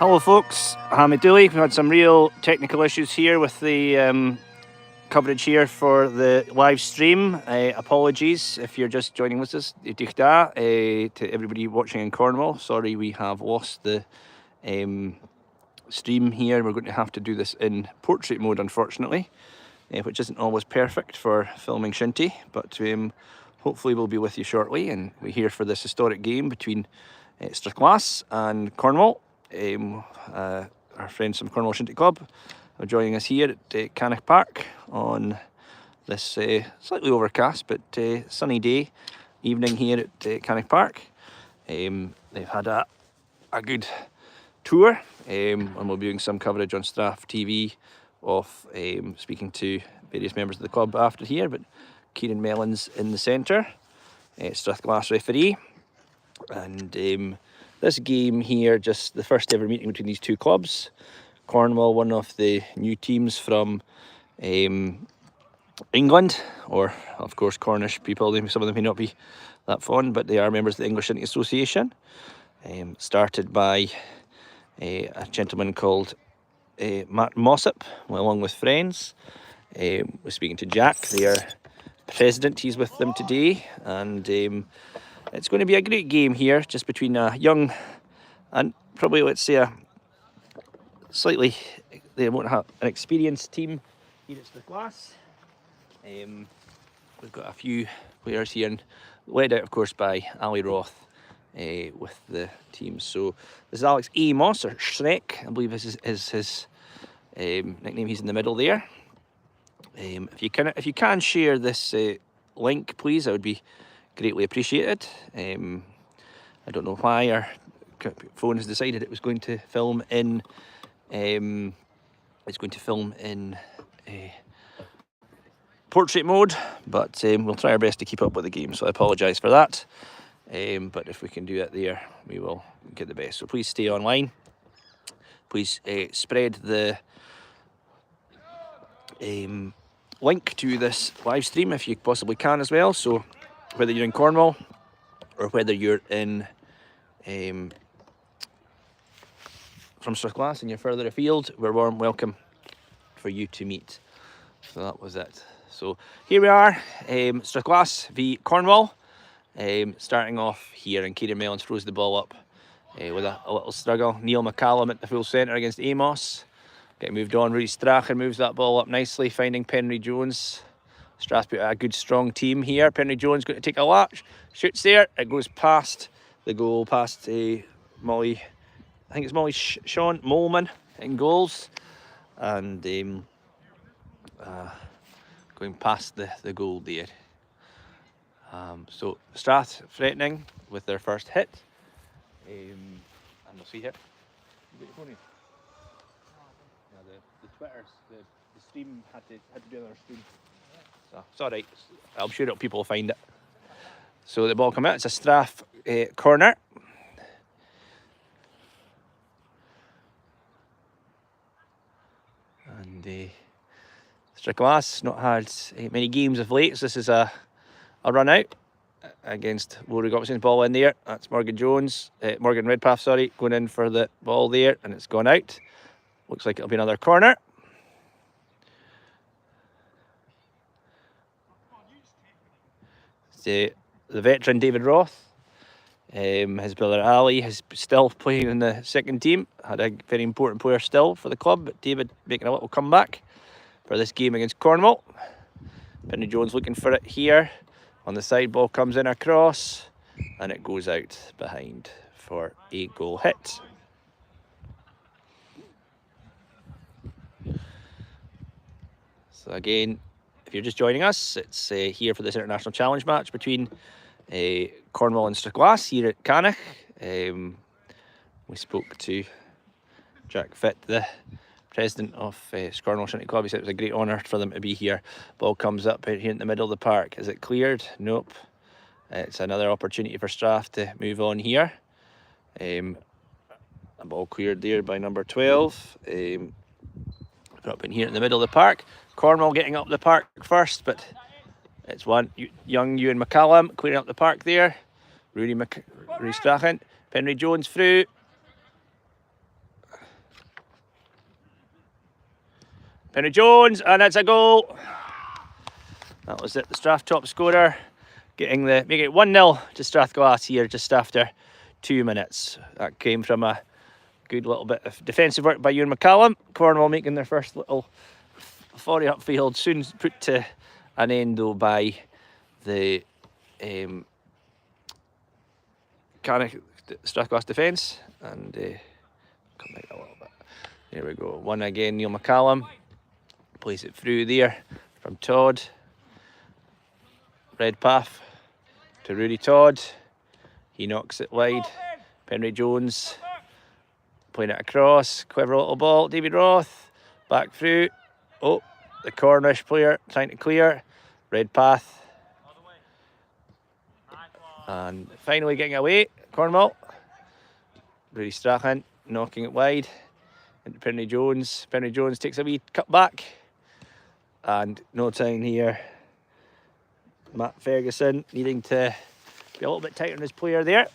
Hello folks, Hamid Dooley. We had some real technical issues here with the coverage here for the live stream. Apologies if you're just joining with us. To everybody watching in Cornwall. Sorry we have lost the stream here. We're going to have to do this in portrait mode, unfortunately, which isn't always perfect for filming Shinty, but hopefully we'll be with you shortly. And we're here for this historic game between Strathglass and Cornwall. Our friends from Cornwall Shinty Club are joining us here at Cannock Park on this slightly overcast but sunny day evening here at Cannock Park. They've had a good tour, and we'll be doing some coverage on Strath TV of speaking to various members of the club after here. But Kieran Mellon's in the centre, Strathglass referee, and this game here, just the first ever meeting between these two clubs. Cornwall, one of the new teams from England, or of course Cornish people. Some of them may not be that fond, but they are members of the English Shinty Association. Started by a gentleman called Matt Mossop, along with friends. We're speaking to Jack, their president. He's with them today, and it's going to be a great game here, just between a young and probably, let's say, a slightly, they won't have an experienced team here at Strathglass. We've got a few players here, and led out, of course, by Ali Roth with the team. So this is Alex A. Moss, or Shrek, I believe is his nickname. He's in the middle there. If you can share this link, please, that would be greatly appreciated. I don't know why our phone has decided it was going to film in portrait mode, but we'll try our best to keep up with the game, so I apologise for that. But if we can do it there, we will get the best. So please stay online. Please spread the link to this live stream if you possibly can as well. So whether you're in Cornwall or whether you're in from Strathglass and you're further afield, we're warm welcome for you to meet. So that was it. So here we are, Strathglass v Cornwall. Starting off here, and Kieran Mellon throws the ball up with a little struggle. Neil McCallum at the full centre against Amos. Getting moved on. Rudy Strachan moves that ball up nicely, finding Penry Jones. Strath put a good strong team here. Penry Jones going to take a latch, shoots there. It goes past the goal, past Molly. I think it's Molly Sean Molman in goals, and going past the goal there. So Strath threatening with their first hit, and we'll see here. You got your phone in? Yeah, the Twitters, the stream had to do another stream. So it's all right. I'm sure people will find it. So the ball come out. It's a Strath corner. And Strathglass not had many games of late, so this is a run out against Rory Robertson's ball in there. That's Morgan Redpath, sorry, going in for the ball there, and it's gone out. Looks like it'll be another corner. The veteran David Roth, his brother Ali is still playing in the second team. Had a very important player still for the club, but David making a little comeback for this game against Cornwall. Penry Jones looking for it here. On the side, ball comes in across, and it goes out behind for a goal hit. So again, if you're just joining us, it's here for this international challenge match between Cornwall and Strathglass here at Cannock. We spoke to Jack Fitt, the president of Cornwall Shinty Club. He said it was a great honour for them to be here. Ball comes up here in the middle of the park. Is it cleared? Nope. It's another opportunity for Strath to move on here. A ball cleared there by number 12. Up in here in the middle of the park. Cornwall getting up the park first, but it's young Ewan McCallum clearing up the park there. Rudy Strachan. Penry Jones through. Penny Jones, and it's a goal. That was it, the Strath top scorer, making it 1-0 to Strathglass here just after 2 minutes. That came from a good little bit of defensive work by Ewan McCallum. Cornwall making their first little 40 upfield, soon put to an end though by the Strathglass defence, and come back a little bit. There we go. One again, Neil McCallum plays it through there from Todd. Redpath to Rudy Todd. He knocks it wide. Penry Jones playing it across. Clever little ball. David Roth back through. Oh, the Cornish player trying to clear. Redpath. And finally getting away. Cornwall. Rudy Strachan knocking it wide into Penry Jones. Penry Jones takes a wee cut back. And no time here. Matt Ferguson needing to be a little bit tighter on his player there.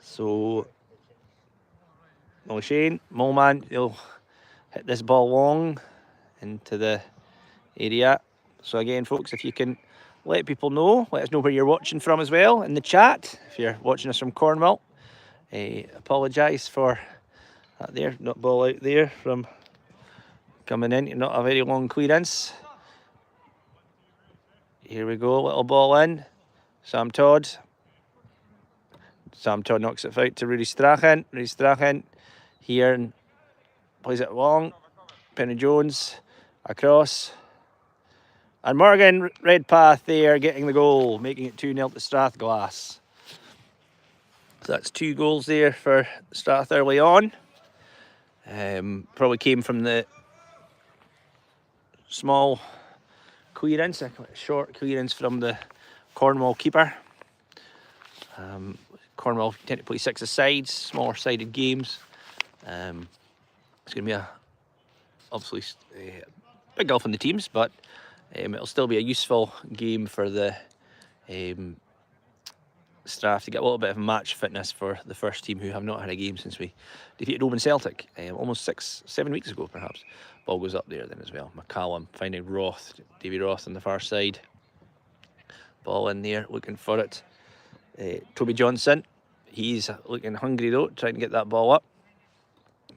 So, Shane, Moleman, he'll hit this ball long into the area. So again, folks, if you can let people know, let us know where you're watching from as well in the chat. If you're watching us from Cornwall, apologise for that there, not ball out there from coming in, not a very long clearance. Here we go, little ball in. Sam Todd. Sam Todd knocks it out to Rudy Strachan. Rudy Strachan here and plays it long. Penny Jones across. And Morgan Redpath there getting the goal, making it 2-0 to Strathglass. So that's 2 goals there for Strath early on. Probably came from the small clearance, a short clearance from the Cornwall keeper. Cornwall tend to play 6-a-side, smaller sided games. It's going to be obviously big gulf in the teams, but it'll still be a useful game for the Strath to get a little bit of match fitness for the first team who have not had a game since we defeated Oban Celtic almost 6-7 weeks ago perhaps. Ball goes up there then as well. McCallum finding Roth, Davy Roth on the far side. Ball in there, looking for it. Toby Johnson, he's looking hungry though, trying to get that ball up.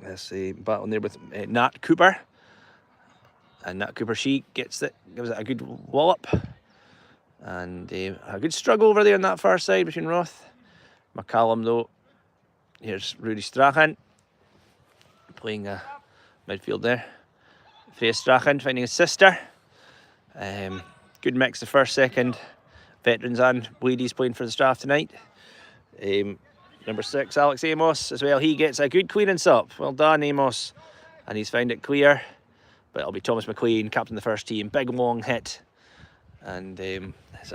There's a battle there with Nat Cooper. And Nat Cooper, she gets it, gives it a good wallop. And a good struggle over there on that far side between Roth. McCallum though. Here's Rudy Strachan playing midfield there. Freya Strachan finding his sister. Good mix the first, second. Veterans and ladies playing for the Strath tonight. Number 6, Alex Amos as well. He gets a good clearance up. Well done, Amos. And he's found it clear. But it'll be Thomas McLean, captain of the first team. Big long hit. And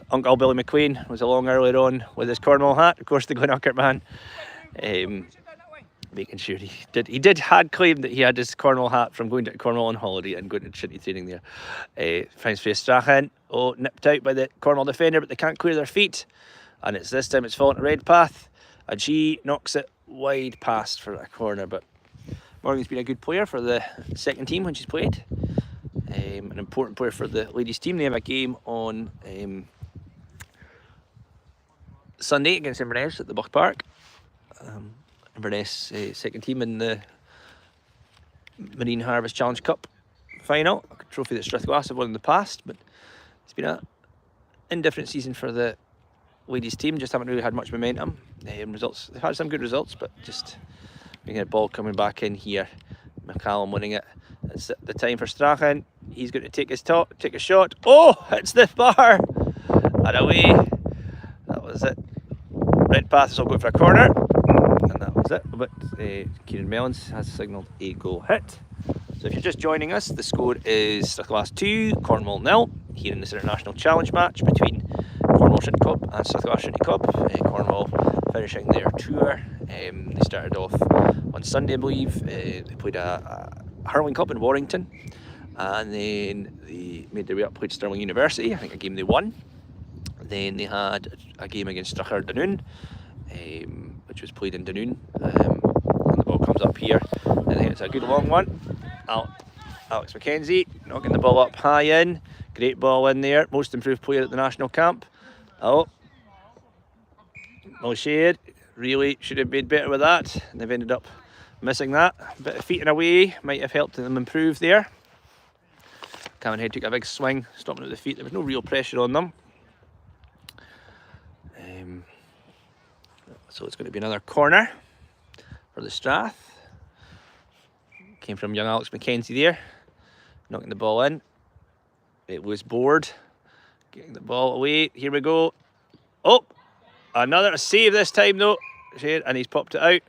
Uncle Billy McQueen was along earlier on with his Cornwall hat. Of course, the Glenuckert man. Making sure he had claimed that he had his Cornwall hat from going to Cornwall on holiday and going to Shinty training there. Finds Freya Strachan. Oh, nipped out by the Cornwall defender, but they can't clear their feet. And this time it's fallen to Redpath. And she knocks it wide past for a corner. But Morgan's been a good player for the second team when she's played. An important player for the ladies team. They have a game on Sunday against Inverness at the Buck Park. Inverness second team in the Marine Harvest Challenge Cup final, a trophy that Strathglass have won in the past, but it's been an indifferent season for the ladies team. Just haven't really had much momentum. Results, they've had some good results, but just making a ball coming back in here. McCallum winning it. It's the time for Strachan. He's going to take his shot. Oh, hits the bar and away. That was it. Redpath is all going for a corner. And that was it. But Kieran Mellons has signalled a goal hit. So if you're just joining us, the score is Strathglass 2, Cornwall 0, here in this international challenge match between Cornwall Shinty Club and Strathglass Shinty Club. Cornwall finishing their tour. They started off on Sunday, I believe. They played a hurling club in Warrington, and then they made their way up, played Stirling University, I think a game they won. Then they had a game against Strathglass Dunoon, which was played in Dunoon, and the ball comes up here. I think it's a good long one. Alex McKenzie knocking the ball up high in. Great ball in there. Most improved player at the national camp. Oh, Mulshade really should have been better with that. And they've ended up missing that. A bit of feet in a way might have helped them improve there. Cameron Head took a big swing, stopping at the feet. There was no real pressure on them. So it's going to be another corner for the Strath. Came from young Alex McKenzie there, knocking the ball in. It was Board, getting the ball away. Here we go. Oh, another save this time though, and he's popped it out.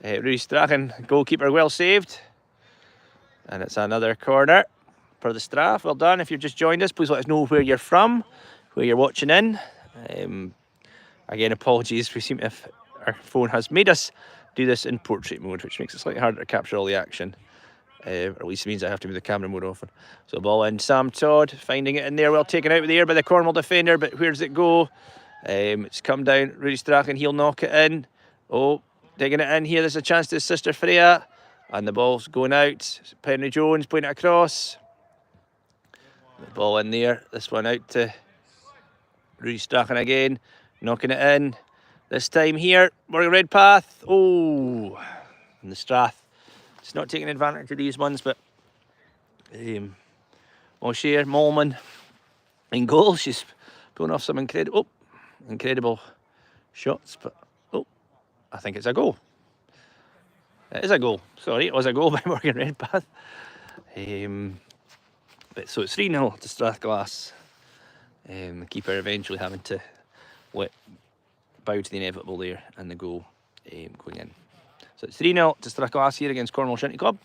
Rudy Strachan, goalkeeper, well saved. And it's another corner for the Strath. Well done. If you've just joined us, please let us know where you're from, where you're watching in. Again, apologies, we seem to have, our phone has made us do this in portrait mode, which makes it slightly harder to capture all the action. Or at least it means I have to move the camera more often. So ball in, Sam Todd finding it in there, well taken out with the air by the Cornwall defender, but where does it go? It's come down, Rudy Strachan, he'll knock it in. Oh, digging it in here, there's a chance to his sister Freya. And the ball's going out, Penry Jones playing it across. The ball in there, this one out to Rudy Strachan again. Knocking it in. This time here, Morgan Redpath. Oh, and the Strath. Just not taking advantage of these ones, but O'Shea, Molman in goal. She's pulling off some incredible shots, but oh, I think it's a goal. It is a goal. Sorry, it was a goal by Morgan Redpath. But so it's 3-0 to Strathglass. The keeper eventually having to bow to the inevitable there, and the goal going in. So it's 3-0 to Strathglass here against Cornwall Shinty Club.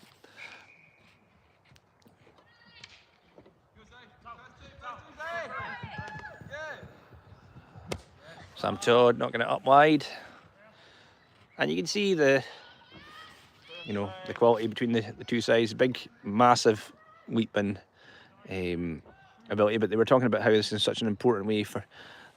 Sam Todd knocking it up wide, and you can see the quality between the two sides. Big, massive leaping ability, but they were talking about how this is such an important way for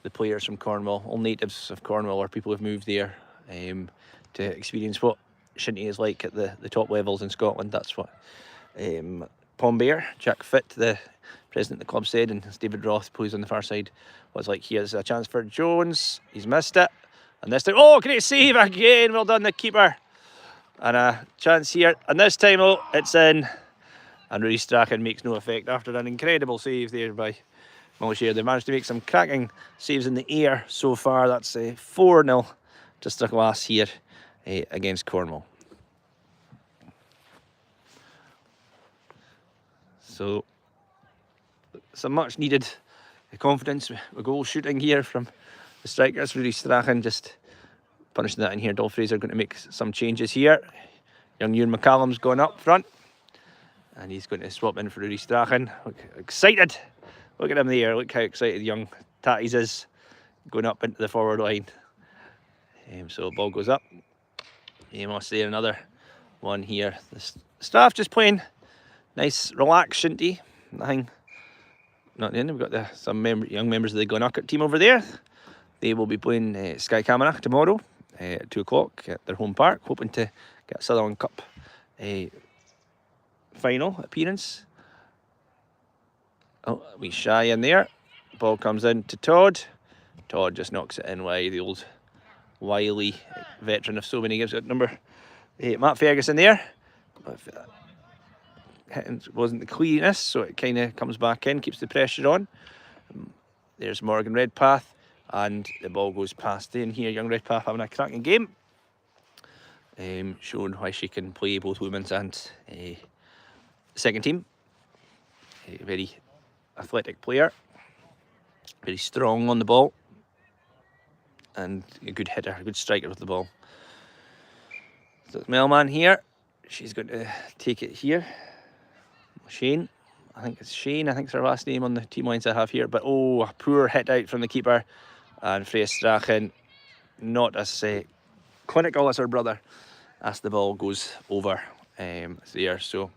the players from Cornwall, all natives of Cornwall or people who've moved there, to experience what Shinty is like at the top levels in Scotland. That's what Pom Bear, Jack Fitt, the president of the club, said, and as David Roth plays on the far side, what's like here. There's a chance for Jones, he's missed it, and this time, oh, great save again, well done the keeper, and a chance here, and this time, oh, it's in, and Rudy Strachan makes no effect after an incredible save there by Mulshare. They managed to make some cracking saves in the air so far. That's 4-0 to Strathglass here against Cornwall. So some much needed confidence with goal shooting here from the strikers. Rudy Strachan just punishing that in here. Dol Fraser going to make some changes here. Young Ewan McCallum's gone up front, and he's going to swap in for Rudy Strachan. Look, excited. Look at him there, look how excited young Tatties is going up into the forward line. So the ball goes up. Amos there, another one here. The staff just playing nice, relaxed Shinty. Nothing, not in. We've got some young members of the Glenucket team over there. They will be playing Sky Camanachd tomorrow at 2 o'clock at their home park, hoping to get a Sutherland Cup final appearance. Oh, we shy in there. Ball comes in to Todd. Todd just knocks it in wide. The old wily veteran of so many games. Got number 8, Matt Ferguson there. Hitting wasn't the cleanest, so it kind of comes back in, keeps the pressure on. There's Morgan Redpath, and the ball goes past in here. Young Redpath having a cracking game. Showing why she can play both women's and second team. A very athletic player, very strong on the ball, and a good hitter, a good striker with the ball. So it's Melman here. She's going to take it here. Shane, I think it's Shane, I think it's her last name on the team lines I have here. But oh, a poor hit out from the keeper, and Freya Strachan, not as clinical as her brother, as the ball goes over there. So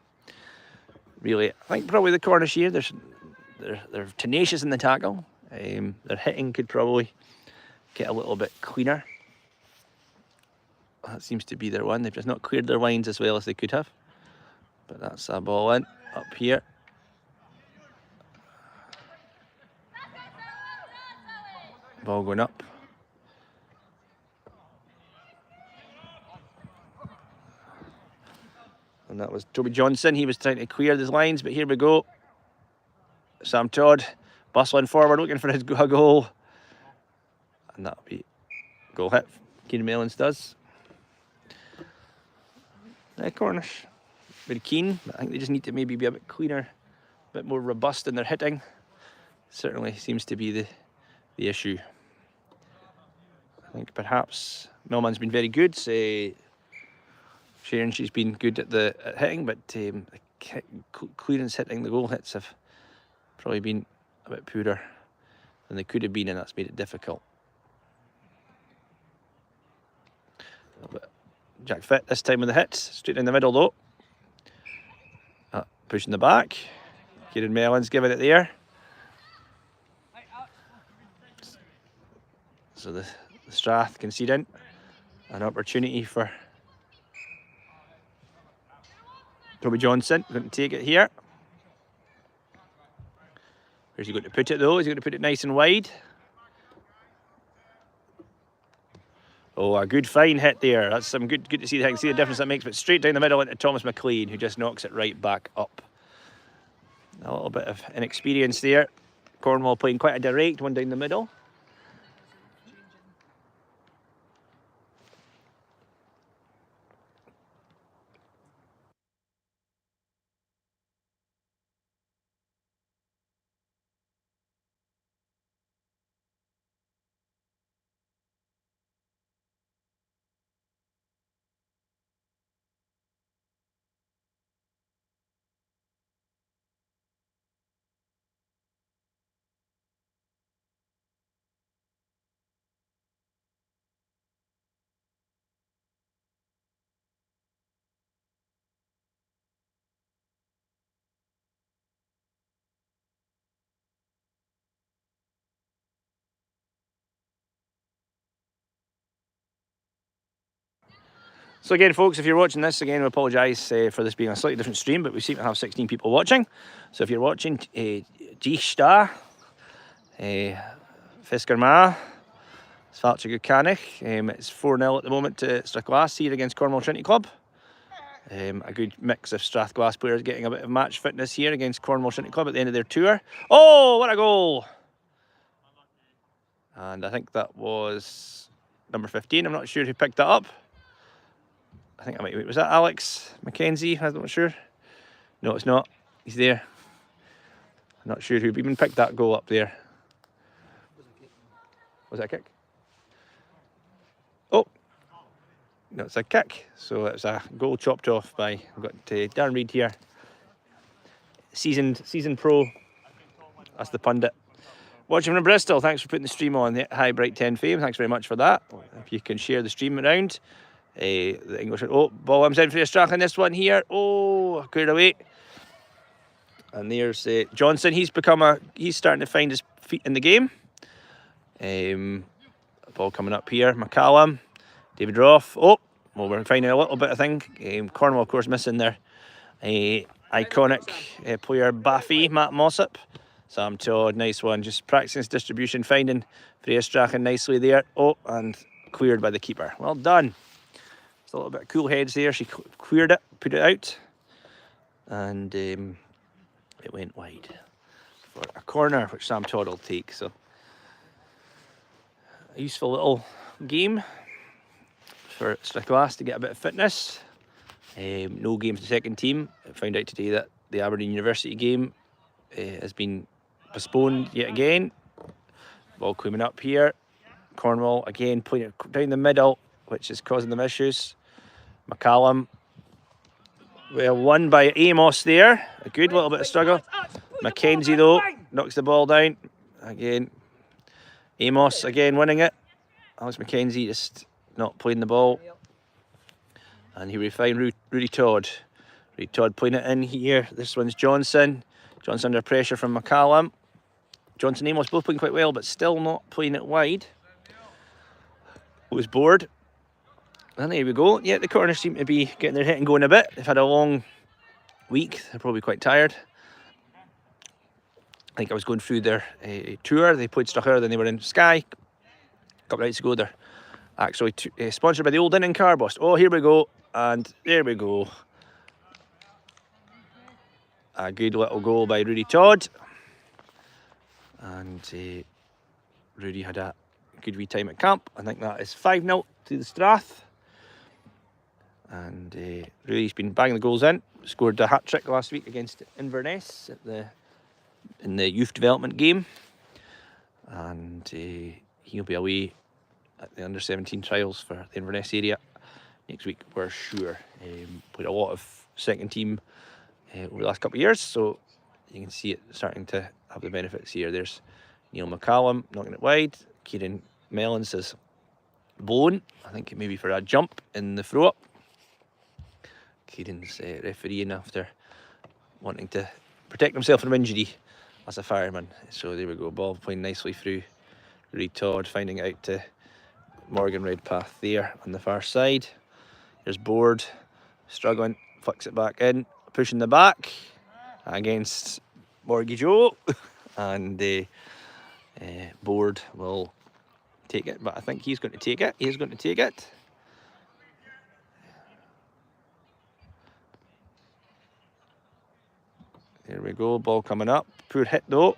really, I think probably the Cornish here, they're tenacious in the tackle. Their hitting could probably get a little bit cleaner. That seems to be their one. They've just not cleared their lines as well as they could have. But that's a ball in, up here. Ball going up. And that was Toby Johnson. He was trying to clear his lines, but here we go. Sam Todd bustling forward, looking for his goal. And that'll be goal hit. Keenan Mellons does. Cornish, very keen. I think they just need to maybe be a bit cleaner, a bit more robust in their hitting. Certainly seems to be the issue. I think perhaps Millman's been very good. Sharon, she's been good at hitting, but the clearance hitting, the goal hits have probably been a bit poorer than they could have been, and that's made it difficult. But Jack Fit this time with the hits, straight in the middle though. Pushing the back. Kieran Mellons giving it there. So the Strath conceding an opportunity for Toby Johnson. Going to take it here. Where's he going to put it though? Is he going to put it nice and wide? Oh, a good fine hit there. That's some good to see the difference that makes, but straight down the middle into Thomas McLean, who just knocks it right back up. A little bit of inexperience there. Cornwall playing quite a direct one down the middle. So again, folks, if you're watching this, again, we apologise for this being a slightly different stream, but we seem to have 16 people watching. So if you're watching, Gista, Fiskerma, Svalchig Ukanich, it's 4-0 at the moment to Strathglass here against Cornwall Shinty Club. A good mix of Strathglass players getting a bit of match fitness here against Cornwall Shinty Club at the end of their tour. Oh, what a goal! And I think that was number 15. I'm not sure who picked that up. I think I might, was that Alex Mackenzie? I'm not sure. No, it's not. He's there. I'm not sure who even picked that goal up there. Was that a kick? Oh, no, it's a kick. So it's a goal chopped off by, we've got Darren Reid here. Seasoned pro. That's the pundit. Watching from Bristol, thanks for putting the stream on. Hi, Bright 10 Fame, thanks very much for that. If you can share the stream around. The English, oh, ball comes in for a Strath in this one here. Oh, cleared away. And there's Johnson. He's starting to find his feet in the game. Ball coming up here. McCallum, David Roth. Oh, well, we're finding a little bit of thing. Cornwall, of course, missing their iconic player Baffy, Matt Mossop. Sam Todd, nice one. Just practicing his distribution, finding Freya Strachan nicely there. Oh, and cleared by the keeper. Well done. A little bit of cool heads there. She cleared it, put it out, and it went wide for a corner, which Sam Todd will take. So a useful little game for Strathglass to get a bit of fitness. No game for the second team. I found out today that the Aberdeen University game has been postponed yet again. Ball coming up here. Cornwall again playing it down the middle, which is causing them issues. McCallum, well, won by Amos there. A good little bit of struggle. Mackenzie, though, knocks the ball down. Again, Amos again winning it. Alex Mackenzie just not playing the ball. And here we find Rudy Todd. Rudy Todd playing it in here. This one's Johnson. Johnson under pressure from McCallum. Johnson and Amos both playing quite well, but still not playing it wide. Was bored. And there we go. Yeah, the Cornish seem to be getting their hitting going a bit. They've had a long week. They're probably quite tired. I think I was going through their tour. They played Strathglass, then they were in Skye a couple of nights ago. They're actually sponsored by the Old Inn in Carbost. Oh, here we go. And there we go. A good little goal by Rudy Todd. And Rudy had a good wee time at camp. I think that is 5-0 to the Strath. And Rudy's been banging the goals in. Scored a hat-trick last week against Inverness in the youth development game. And he'll be away at the under-17 trials for the Inverness area next week, we're sure. Played a lot of second team over the last couple of years, so you can see it starting to have the benefits here. There's Neil McCallum knocking it wide. Kieran Mellon says blown. I think maybe for a jump in the throw-up. Kieran's refereeing after wanting to protect himself from injury as a fireman. So there we go, ball playing nicely through Rudy Todd, finding it out to Morgan Redpath there on the far side. There's Board, struggling, flicks it back in, pushing the back against Morgie Joe, and Board will take it, but I think he's going to take it. He's going to take it. There we go, ball coming up. Poor hit though.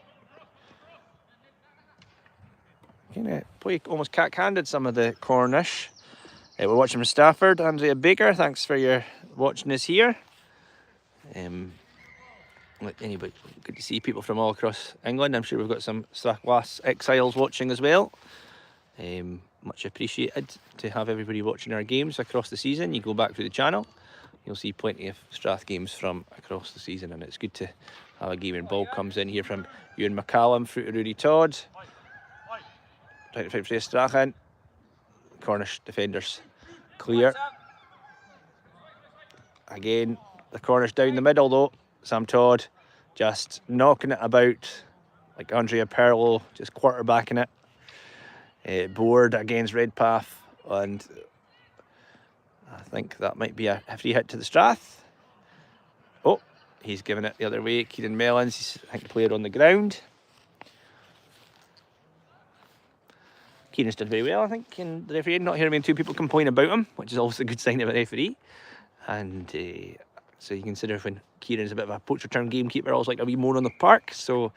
Kind of play almost cack-handed, some of the Cornish. We're watching from Stafford. Andrea Baker, thanks for your watching us here. Anybody, good to see people from all across England. I'm sure we've got some Strathglass exiles watching as well. Much appreciated to have everybody watching our games across the season. You go back through the channel, you'll see plenty of Strath games from across the season, and it's good to have a game when ball comes in here from Ewan McCallum through to Rudy Todd. Right to fight for Strachan. Cornish defenders clear. Again, the Cornish down the middle though. Sam Todd just knocking it about like Andrea Perlo, just quarterbacking it. Board against Redpath, and I think that might be a free hit to the Strath. Oh, he's giving it the other way. Kieran Mellons, he's, I think, player on the ground. Kieran's did very well, I think, and the referee not hearing two people complain about him, which is always a good sign of a referee. And so you consider when Kieran's a bit of a poacher turned gamekeeper, always like a wee moan on the park. So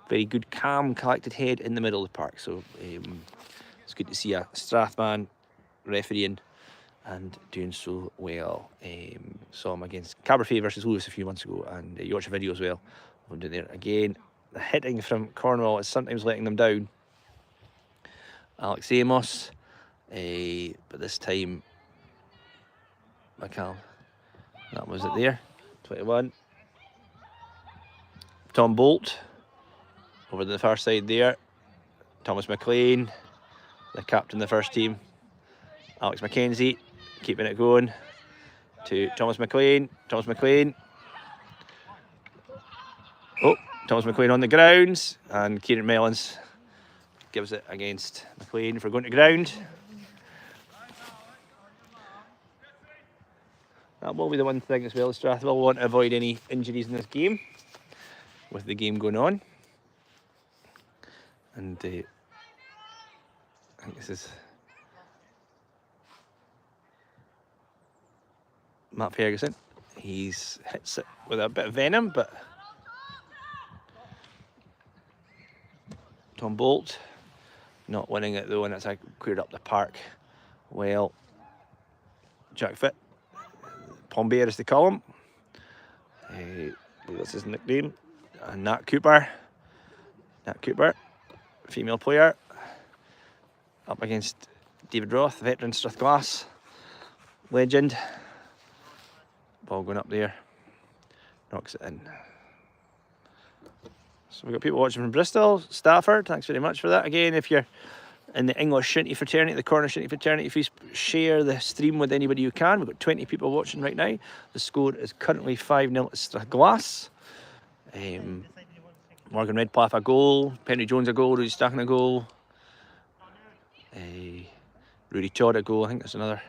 very good, calm, collected head in the middle of the park. So it's good to see a Strathman refereeing and doing so well. Saw him against Caberfay versus Lewis a few months ago, and you watch a video as well of him doing there. Again, the hitting from Cornwall is sometimes letting them down. Alex Amos, but this time McCall, that was it there, 21. Tom Bolt over the far side there. Thomas McLean, the captain of the first team. Alex McKenzie keeping it going to Thomas McLean. Thomas McLean. Oh, Thomas McLean on the grounds, and Kieran Mellons gives it against McLean for going to ground. That will be the one thing as well. Strath will want to avoid any injuries in this game, with the game going on. And I think this is Matt Ferguson. He's hits it with a bit of venom, but Tom Bolt not winning it though, and it's cleared up the park well. Jack Fit, Pombear as they call him. That's his nickname. And Nat Cooper, female player, up against David Roth, veteran Strathglass legend. Ball going up there, knocks it in. So we've got people watching from Bristol, Stafford, thanks very much for that. Again, if you're in the English Shinty fraternity, the Cornish Shinty fraternity, please share the stream with anybody you can. We've got 20 people watching right now. The score is currently 5-0 to Strathglass. Morgan Redpath a goal, Penry Jones a goal, Rudy Strachan a goal, Rudy Todd a goal. I think there's another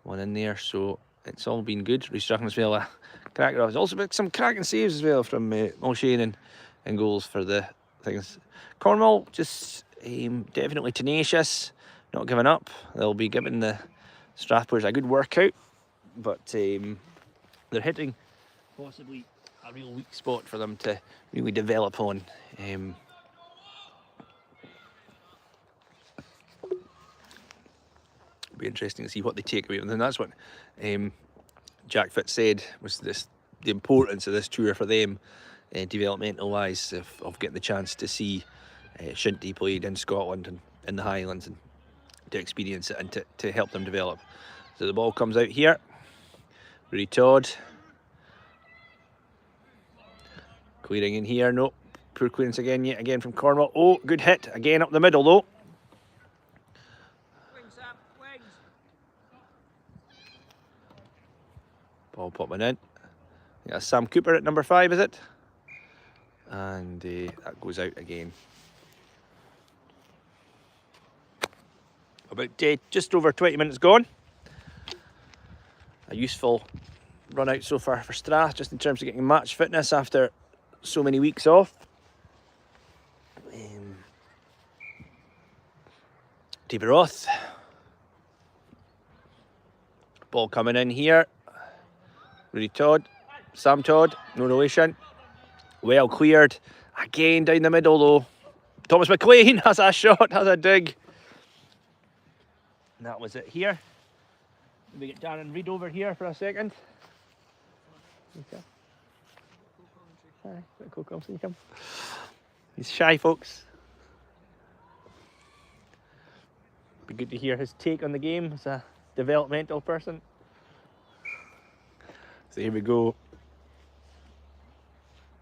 one in there, so it's all been good. Reece Strachan as well, cracker. There's also been some cracking saves as well from Mulshane and goals for the things. Cornwall just definitely tenacious, not giving up. They'll be giving the Strathboys a good workout, but they're hitting possibly a real weak spot for them to really develop on. Be interesting to see what they take away. And then that's what Jack Fitz said was the importance of this tour for them, developmental wise, of getting the chance to see Shinty played in Scotland and in the Highlands, and to experience it and to help them develop. So the ball comes out here. Rudy Todd clearing in here. No, poor clearance yet again from Cornwall. Oh, good hit again up the middle though. Ball popping in. That's Sam Cooper at number 5, is it? And that goes out again. About just over 20 minutes gone. A useful run out so far for Strath, just in terms of getting match fitness after so many weeks off. David Roth. Ball coming in here. Rudy Todd. Sam Todd, no relation. Well cleared. Again down the middle though. Thomas McLean has a shot, has a dig. And that was it here. We get Darren Reid over here for a second. Okay. Hi, come. He's shy, folks. Be good to hear his take on the game as a developmental person. So here we go.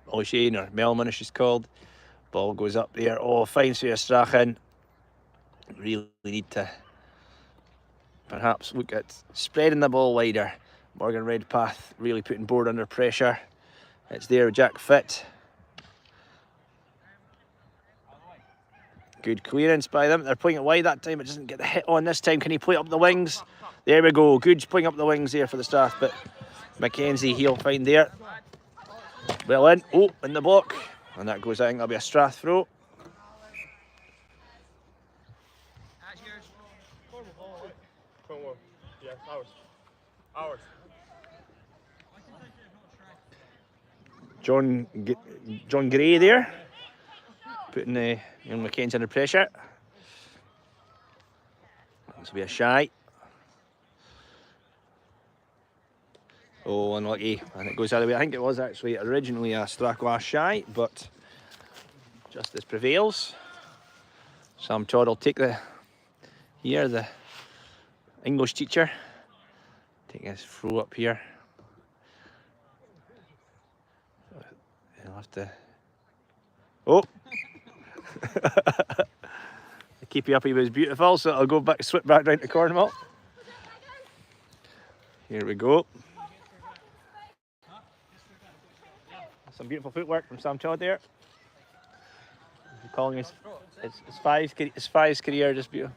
Mulshane, or Melman as she's called. Ball goes up there. Oh, fine save Strachan. Really need to perhaps look at spreading the ball wider. Morgan Redpath really putting Board under pressure. It's there with Jack Fitt. Good clearance by them. They're playing it wide that time. It doesn't get the hit on this time. Can he play it up the wings? There we go. Good playing up the wings there for the Strath, but Mackenzie he'll find there. Well in. Oh, in the block. And that goes, I think that'll be a Strath throw. Cornwall. Yeah, ours. John Gray there, putting young Mackenzie under pressure. This will be a shy. Oh, unlucky. And it goes the other way. I think it was actually originally a Strathglass shy, but justice prevails. Sam Todd will take the English teacher. Take his throw up here. He'll have to. Oh! The keepy uppy was beautiful, so I'll go back, slip back down to Cornwall. Here we go. Some beautiful footwork from Sam Todd there. Calling his Five's career just beautiful.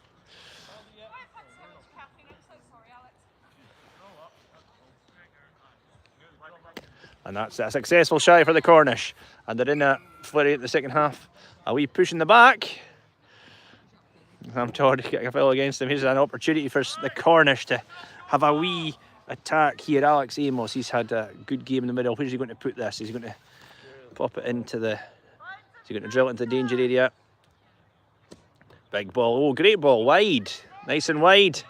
And that's a successful shy for the Cornish. And they're in a flurry at the second half. A wee push in the back. Sam Todd getting a foul against him. Here's an opportunity for the Cornish to have a wee attack here. Alex Amos, he's had a good game in the middle. Where's he going to put this? Is he going to pop it into the... Is he going to drill it into the danger area? Big ball. Oh, great ball. Wide. Nice and wide.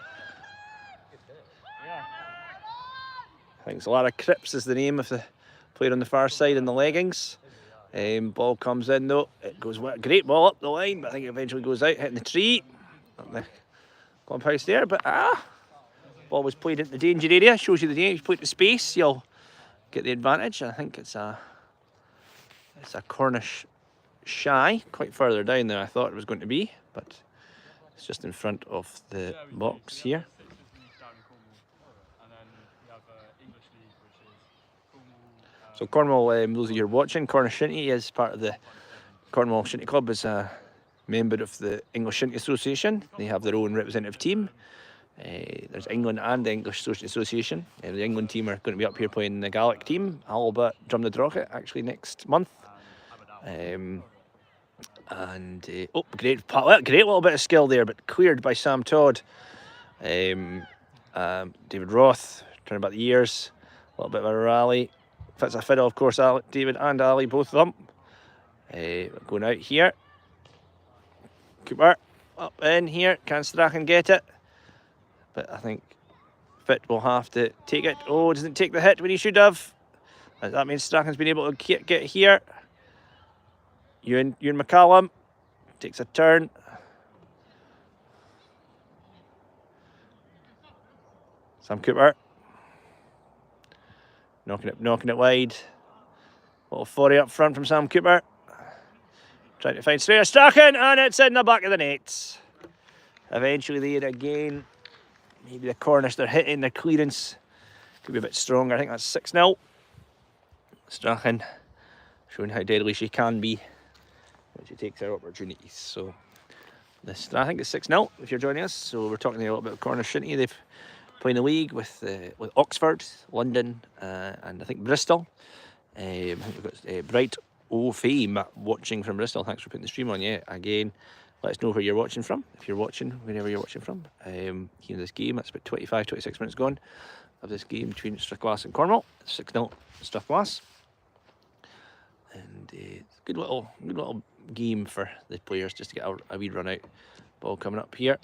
I think it's Lara Cripps is the name of the player on the far side in the leggings. Ball comes in though. It goes great ball up the line, but I think it eventually goes out, hitting the tree. Up the clubhouse there, but ball was played into the danger area. Shows you the danger. Played to space, you'll get the advantage. I think it's a Cornish shy, quite further down than I thought it was going to be, but it's just in front of the box here. So Cornwall, those of you who are watching, Cornish Shinty is part of the Cornwall Shinty Club, is a member of the English Shinty Association. They have their own representative team. There's England and the English Association. The England team are going to be up here playing the Gaelic team, Alba Drumnadrochit, actually next month. Great little bit of skill there, but cleared by Sam Todd. David Roth, turning about the years, a little bit of a rally. Fits a fiddle, of course, David and Ali, both of them. Going out here. Cooper up in here. Can Strachan get it? But I think Fit will have to take it. Oh, doesn't take the hit when he should have. That means Strachan's been able to get here. Ewan McCallum takes a turn. Sam Cooper knocking it wide. Little 40 up front from Sam Cooper. Trying to find Strachan, and it's in the back of the net. Eventually there again. Maybe the Cornish, they're hitting the clearance. Could be a bit stronger. I think that's 6-0. Strachan showing how deadly she can be when she takes her opportunities. So this, I think it's 6-0 if you're joining us. So we're talking a little bit of Cornish Shinty. They've played in the league with Oxford, London, and I think Bristol. I think we've got Bright O'Fame watching from Bristol. Thanks for putting the stream on. Yeah, again, let us know where you're watching from. If you're watching, wherever you're watching from. Here in this game, that's about 26 minutes gone of this game between Strathglass and Cornwall. 6-0 Strathglass. And good little game for the players just to get a wee run out. Ball coming up here.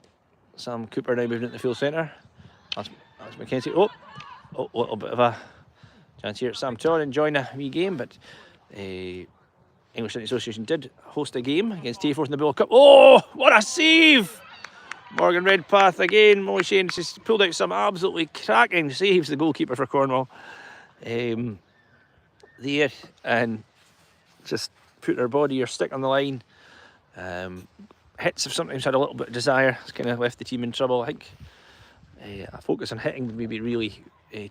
Sam Cooper now moving into the full centre. That's Mackenzie. Oh, a little bit of a chance here. Sam Todd enjoying a wee game, but English Shinty Association did host a game against Tayforth in the Bull Cup. Oh, what a save! Morgan Redpath again. Molly Shane just pulled out some absolutely cracking saves, the goalkeeper for Cornwall. There, and just put her body or stick on the line. Hits have sometimes had a little bit of desire. It's kind of left the team in trouble. I think a focus on hitting would maybe really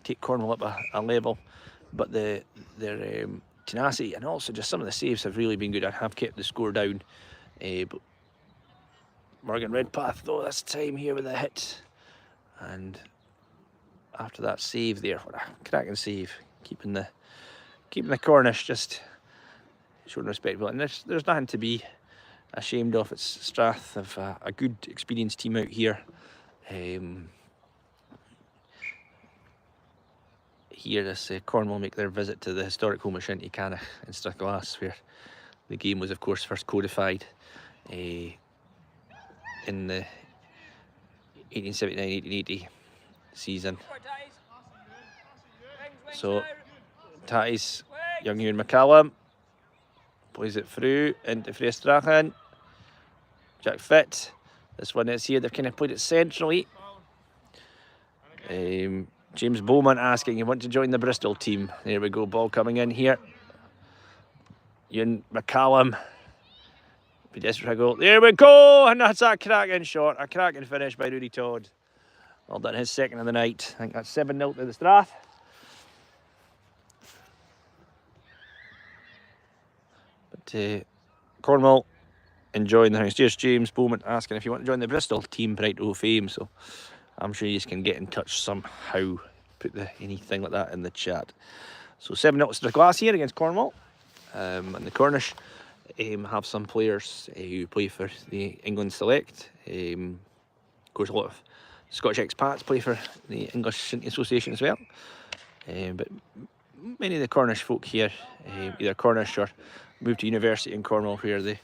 take Cornwall up a level, but their tenacity and also just some of the saves have really been good and have kept the score down. But Morgan Redpath though this time here with a hit, and after that save there, what a cracking save, keeping the Cornish just showing respectable. And there's nothing to be ashamed of. It's Strath have a good experienced team out here. Here this Cornwall make their visit to the historic home of Shinty Canach in Strathglass, where the game was of course first codified in the 1879-1880 season. So Tatties, young Ewan McCallum plays it through into Freya Strachan. Jack Fitt. This one is here, they've kind of played it centrally. James Bowman asking, you want to join the Bristol team? There we go, ball coming in here. Ewan McCallum. Be desperate for a goal. There we go, and that's a cracking shot, a cracking finish by Rudy Todd. Well done, his second of the night. I think that's 7-0 to the Strath. But Cornwall enjoying the house. Here's James Bowman asking if you want to join the Bristol team, Bright O'Fame. So I'm sure you can get in touch somehow. Put anything like that in the chat. So 7-0 Strathglass here against Cornwall. And the Cornish have some players who play for the England select. Of course, a lot of Scottish expats play for the English Shinty Association as well. But many of the Cornish folk here, either Cornish or moved to university in Cornwall, where they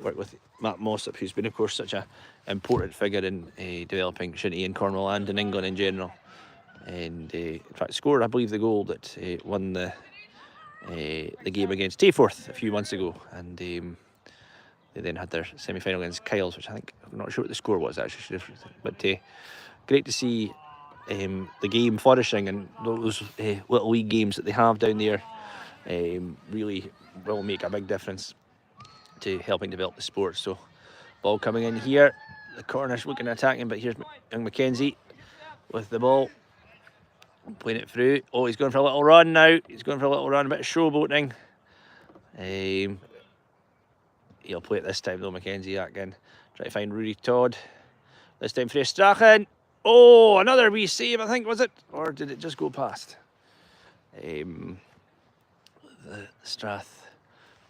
work with Matt Mossop, who's been, of course, such an important figure in developing Shinty in Cornwall and in England in general. And in fact, scored, I believe, the goal that won the game against Tayforth a few months ago. And they then had their semi-final against Kyles, which I think, I'm not sure what the score was actually, but great to see the game flourishing, and those little league games that they have down there really will make a big difference to helping develop the sport. So ball coming in here, the Cornish looking at attacking, but here's young Mackenzie with the ball, playing it through. Oh, he's going for a little run now. He's going for a little run, a bit of showboating. He'll play it this time though, Mackenzie again. Try to find Rudy Todd. This time for Strachan. Oh, another wee save, I think, was it? Or did it just go past? The Strath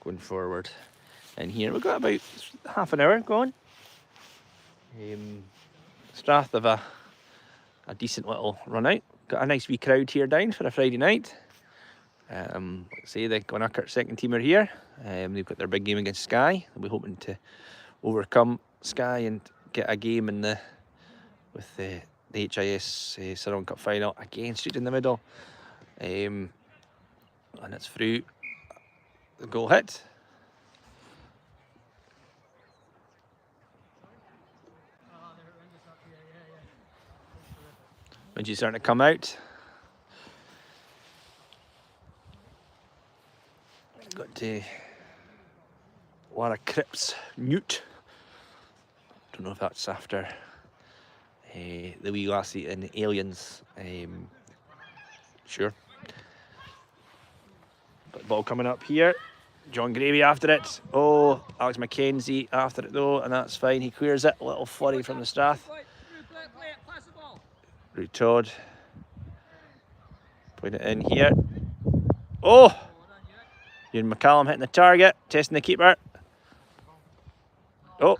going forward. And here we've got about half an hour going. Strath have a decent little run out. Got a nice wee crowd here down for a Friday night. Like I say, the Glenackert second team are here. They've got their big game against Skye. They'll be hoping to overcome Skye and get a game in with the HIS Surround Cup final again, straight in the middle. And it's through the goal hit. When she's starting to come out. Got Lara Cripps Newt. Don't know if that's after the wee lassie in Aliens. Sure. But ball coming up here. John Gravy after it. Oh, Alex McKenzie after it though, and that's fine. He clears it. A little flurry from the Strath. Root Todd. Putting it in here. Oh! Ian McCallum hitting the target, testing the keeper. Oh!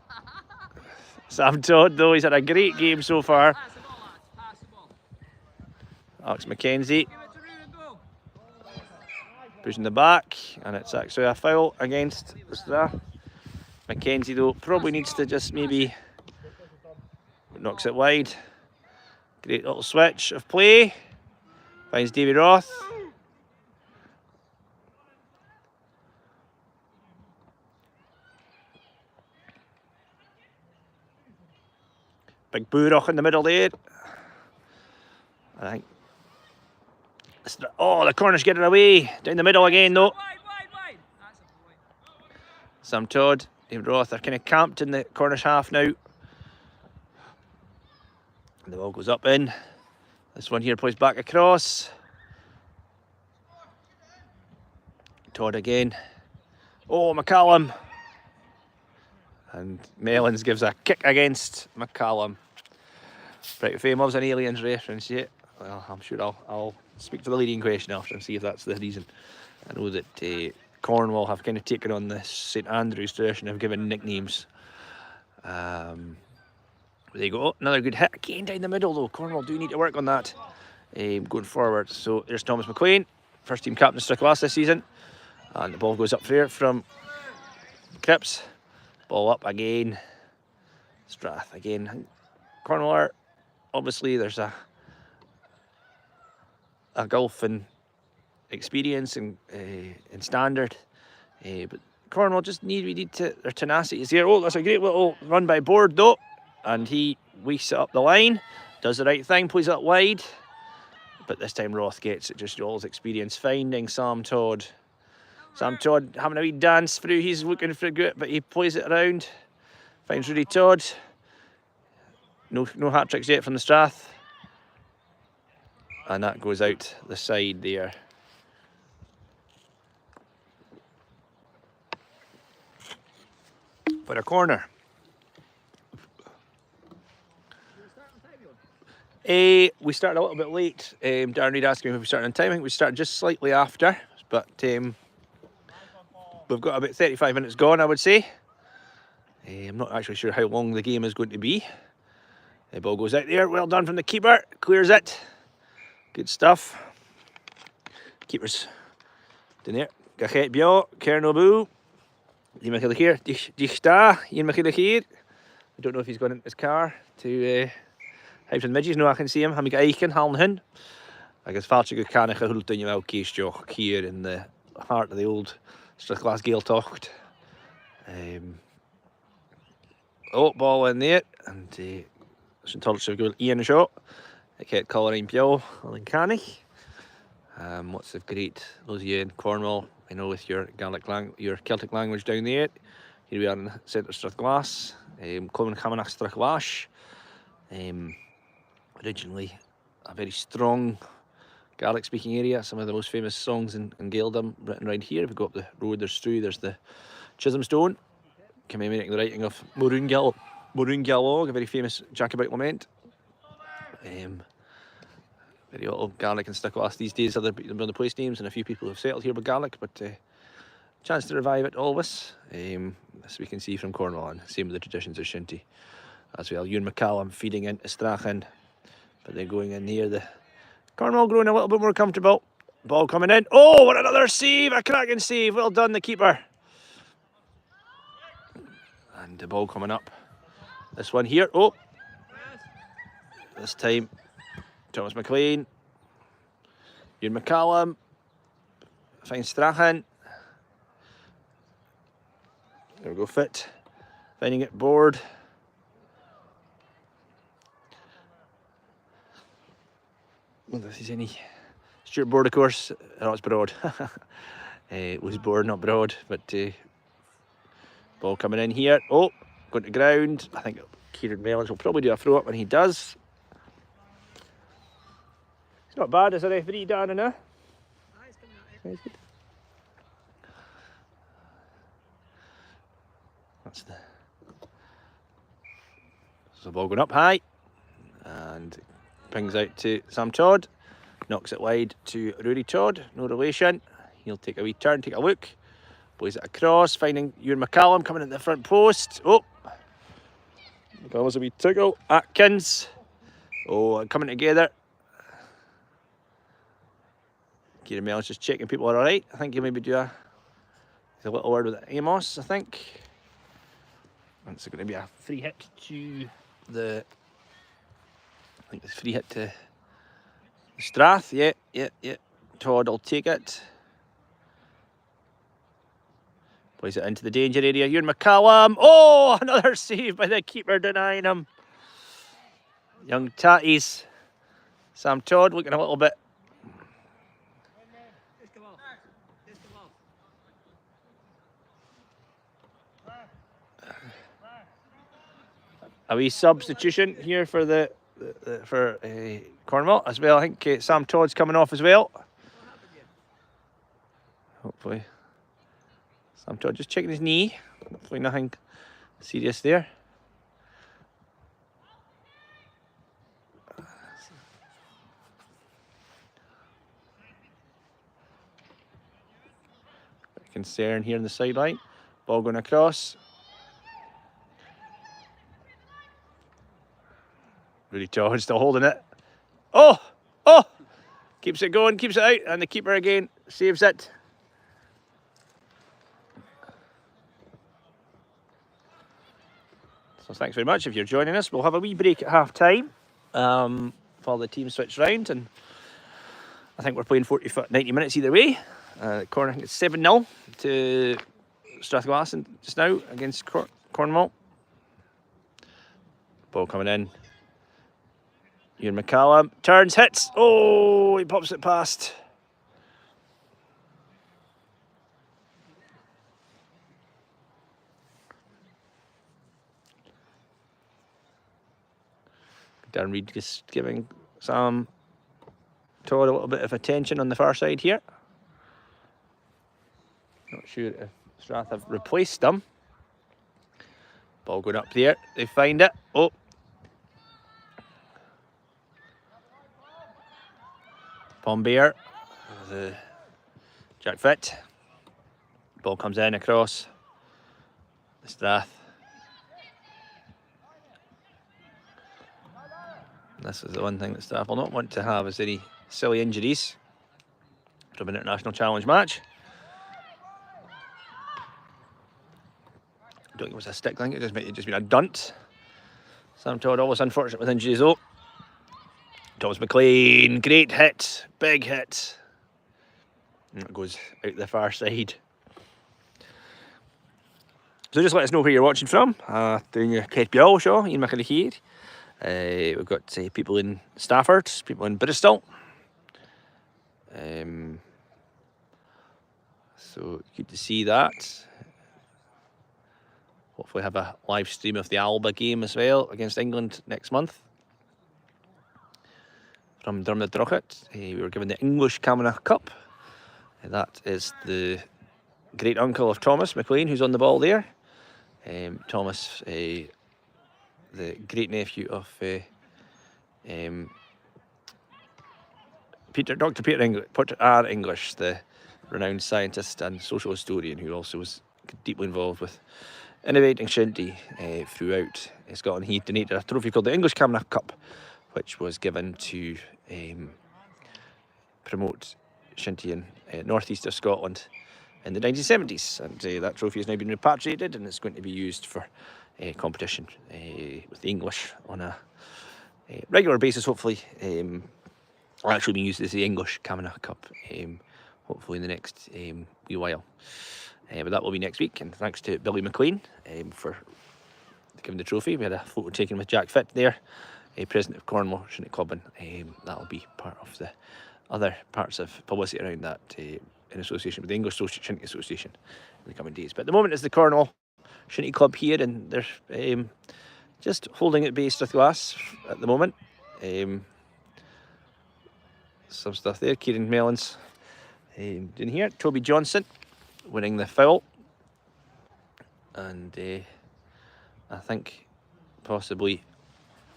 Sam Todd though, he's had a great game so far. Alex McKenzie. Pushing the back, and it's actually a foul against the Strath. McKenzie though probably needs to just maybe knocks it wide. Great little switch of play. Finds Davy Roth. Big Burroch in the middle there. I think. Oh, the corner's getting away. Down the middle again though. Sam Todd, David Roth, they're kind of camped in the Cornish half now. The ball goes up in. This one here plays back across. Todd again. Oh, McCallum. And Mellons gives a kick against McCallum. Right, if loves an Aliens reference yet, well, I'm sure I'll speak to the leading question after and see if that's the reason. I know that Cornwall have kind of taken on this St Andrews tradition of giving nicknames. There you go, another good hit again down the middle though. Cornwall do need to work on that going forward. So there's Thomas McLean, first team captain Strathglass this season, and the ball goes up there from Cripps. Ball up again. Strath again. Cornwall, obviously there's a gulf in experience and in standard, but Cornwall just need to, their tenacity is here. Oh, that's a great little run by Board though. And he weaves it up the line, does the right thing, plays it up wide. But this time Roth gets it, just all his experience finding Sam Todd. Sam Todd having a wee dance through, he's looking for a grip, but he plays it around. Finds Rudy Todd. No hat tricks yet from the Strath. And that goes out the side there. For a corner. We started a little bit late. Darren Reid asked me if we started on time. I think we started just slightly after, but we've got about 35 minutes gone, I would say. I'm not actually sure how long the game is going to be. The ball goes out there. Well done from the keeper. Clears it. Good stuff. Keeper's down there. Gachet Bio, Kernobu. Ian McKillick here. Dichta. Ian McKillick here. I don't know if he's gone in his car to Hypes and Midges. No, I can see him. Hamig Aiken, Halnhin. I guess Falchig Ukanich Hulton Yamal Keisjoch here in the heart of the old Strathglass Gaeltacht. Oh, ball in there. And St Tulloch have got Ian shot. I kept Colleen Pio, Alan Canny. Lots of great, those of you in Cornwall, I know with your your Celtic language down there. Here we are in the centre of Strathglass. Coleman Camanach Strathglass. Originally a very strong Gaelic speaking area. Some of the most famous songs in Gaeldom written around here. If we go up the road, there's Strew, there's the Chisholm Stone, commemorating the writing of Morungal Og, a very famous Jacobite lament. Very little Gaelic and Strathglass these days. Other the place names, and a few people have settled here with Gaelic, but chance to revive it always. As we can see from Cornwall, and same with the traditions of Shinty as well. Ewan McCallum feeding into Strachan, but they're going in here. The Cornwall growing a little bit more comfortable. Ball coming in. Oh, what another save! A cracking save. Well done, the keeper. And the ball coming up. This one here. Oh, this time Thomas McLean. Ewan McCallum. Finds Strachan. There we go, Fit. Finding it bored. Wonder if there's any. Stuart Board, of course. Oh, it's Broad. It was Board, not Broad. But ball coming in here. Oh, going to ground. I think Kieran Mellons will probably do a throw up when he does. It's not bad as a referee, Dan, now. Good. That's the ball going up high, and pings out to Sam Todd, knocks it wide to Rory Todd, no relation. He'll take a wee turn, take a look, plays it across, finding Ewan McCallum coming at the front post. Oh, that was a wee tickle. Atkins, oh, coming together. Kieran Mellon's just checking people are alright. I think he'll maybe do a little word with Amos, I think. And it's going to be a free hit to the. I think it's free hit to Strath. Yeah. Todd will take it. Plays it into the danger area. Ewan McCallum. Oh, another save by the keeper, denying him. Young Tatties. Sam Todd looking a little bit. A wee substitution here for Cornwall as well. I think Sam Todd's coming off as well. Hopefully. Sam Todd just checking his knee. Hopefully nothing serious there. Concern here on the sideline. Ball going across. Really Todd still holding it. Oh! Keeps it going, keeps it out, and the keeper again saves it. So thanks very much if you're joining us. We'll have a wee break at half time while the team switch round, and I think we're playing 90 minutes either way. Corner, I think it's 7-0 to Strathglass just now against Cornwall. Ball coming in. Ewan McCallum turns, hits. Oh, he pops it past. Darren Reid just giving Sam Todd a little bit of attention on the far side here. Not sure if Strath have replaced them. Ball going up there. They find it. Oh. Pombear, the Jack Fit. Ball comes in across the Strath. This is the one thing that Strath will not want to have is any silly injuries from an international challenge match. I don't think it was a stick, I think it just been a dunt. Sam Todd always unfortunate with injuries though. Thomas McLean, great hit, big hit. And it goes out the far side. So just let us know where you're watching from. Doing your Ketbiol show, Ian McAllihead. We've got people in Stafford, people in Bristol. So good to see that. Hopefully have a live stream of the Alba game as well against England next month. From Drumna Droghett, we were given the English Camera Cup. That is the great uncle of Thomas McLean, who's on the ball there. Thomas, the great nephew of Dr. Peter R. English, the renowned scientist and social historian who also was deeply involved with innovating Shinty throughout Scotland. He donated a trophy called the English Cabinet Cup, which was given to promote Shinty in northeast of Scotland in the 1970s, and that trophy has now been repatriated and it's going to be used for competition with the English on a regular basis, hopefully. Actually being used as the English Cabinet Cup, hopefully in the next wee while. But that will be next week, and thanks to Billy McLean for giving the trophy. We had a photo taken with Jack Fitt there, president of Cornwall Shinty Club, and that will be part of the other parts of publicity around that in association with the English Shinty Association in the coming days. But at the moment it's the Cornwall Shinty Club here, and they're just holding at bay Strathglass at the moment. Some stuff there. Kieran Mellons doing here. Toby Johnson winning the foul, and I think possibly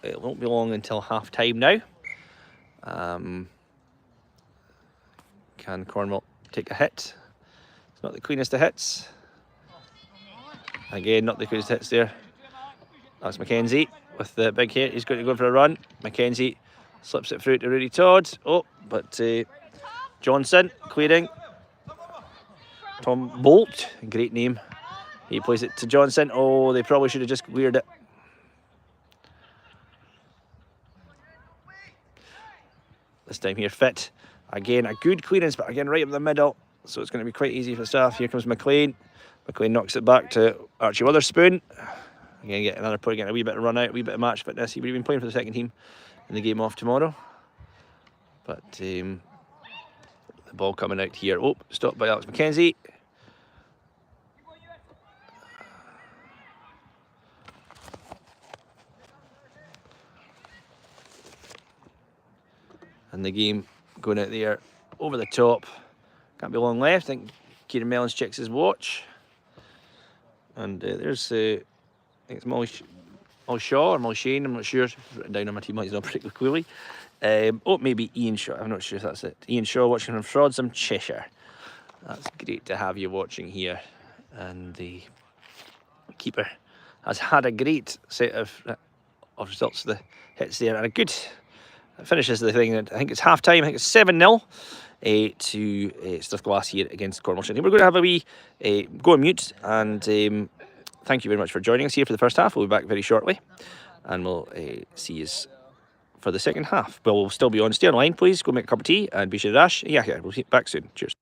it won't be long until half time now. Can Cornwall take a hit? It's not the cleanest of hits. Again, not the cleanest hits there. That's Mackenzie with the big hit. He's going to go for a run. Mackenzie slips it through to Rudy Todd. Oh, but Johnson clearing. Tom Bolt, great name. He plays it to Johnson. Oh, they probably should have just cleared it. This time here, Fit. Again, a good clearance, but again, right up the middle. So it's going to be quite easy for the staff. Here comes McLean. McLean knocks it back to Archie Witherspoon. Again, get another point, getting a wee bit of run out, a wee bit of match fitness. He would have been playing for the second team in the game off tomorrow. But the ball coming out here. Oh, stopped by Alex Mackenzie. And the game going out there over the top. Can't be long left. I think Kieran Mellons checks his watch. And there's, I think it's Molly Shaw or Molly Shane, I'm not sure. It's written down on my team, it's not particularly clearly. Oh, maybe Ian Shaw, I'm not sure if that's it. Ian Shaw watching from Frodsam, Cheshire. That's great to have you watching here. And the keeper has had a great set of results, the hits there, and a good finishes the thing. I think it's half time. I think it's 7-0 to Strathglass here against Cornwall Shinty. We're going to have a wee go on mute, and thank you very much for joining us here for the first half. We'll be back very shortly, and we'll see you for the second half. But we'll still be on. Stay online, please. Go make a cup of tea and be sure to dash. Yeah, we'll see you back soon. Cheers.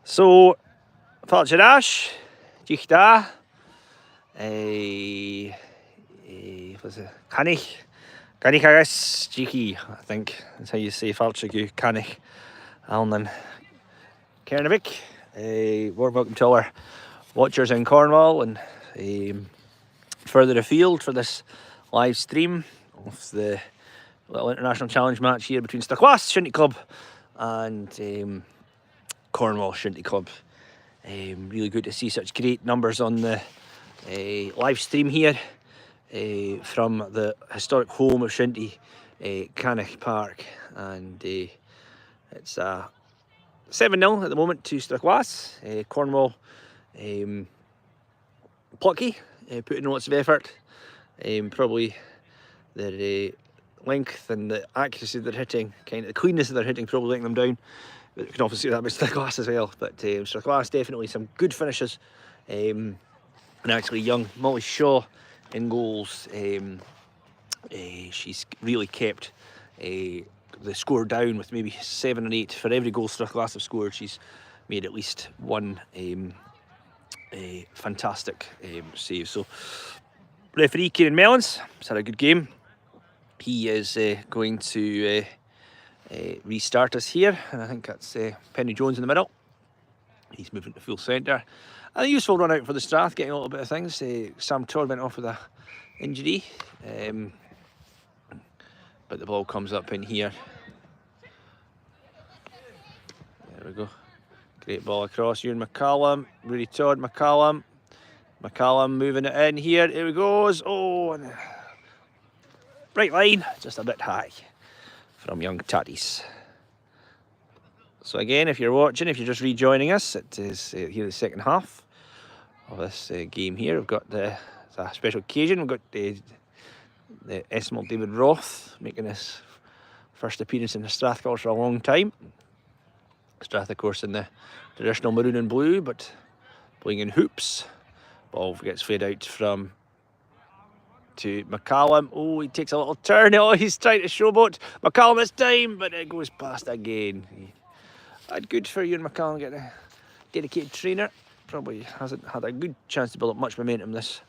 So, Falchadash, Jichda, was it Kanich? Kanikagas Jiki, I think that's how you say Falchigu, Kanich, Alnan, Kernovic. Warm welcome to all our watchers in Cornwall and further afield for this live stream of the little international challenge match here between Strathglass Shinty Club and Cornwall Shinty Club. Really good to see such great numbers on the live stream here from the historic home of Shinty, Cannock Park, and it's 7-0 at the moment to Strathglass. Cornwall plucky, putting lots of effort. Probably their length and the accuracy they're hitting, kind of the cleanness of their hitting, probably letting them down. But you can obviously see that with Strathglass as well. But Strathglass definitely some good finishes. And actually young Molly Shaw in goals. She's really kept the score down with maybe 7 or 8 for every goal Strathglass have scored. She's made at least one a fantastic save. So referee Kieran Mellons has had a good game. He is going to restart us here, and I think that's Penny Jones in the middle. He's moving to full centre. And a useful run out for the Strath, getting a little bit of things. Sam Todd went off with a injury, but the ball comes up in here. There we go. Great ball across. Ewan McCallum, Rudy Todd, McCallum moving it in here. Here it goes. Oh, and right line, just a bit high from young Tatties. So again, if you're watching, if you're just rejoining us, it is here the second half of this game here. We've got it's a special occasion. We've got the Esmal David Roth making his first appearance in the Strath colours for a long time. Strath, of course, in the traditional maroon and blue, but playing in hoops. Ball gets fed out to McCallum. Oh, he takes a little turn. Oh, he's trying to showboat McCallum this time, but it goes past again. Good for you and McCallum, getting a dedicated trainer. Probably hasn't had a good chance to build up much momentum this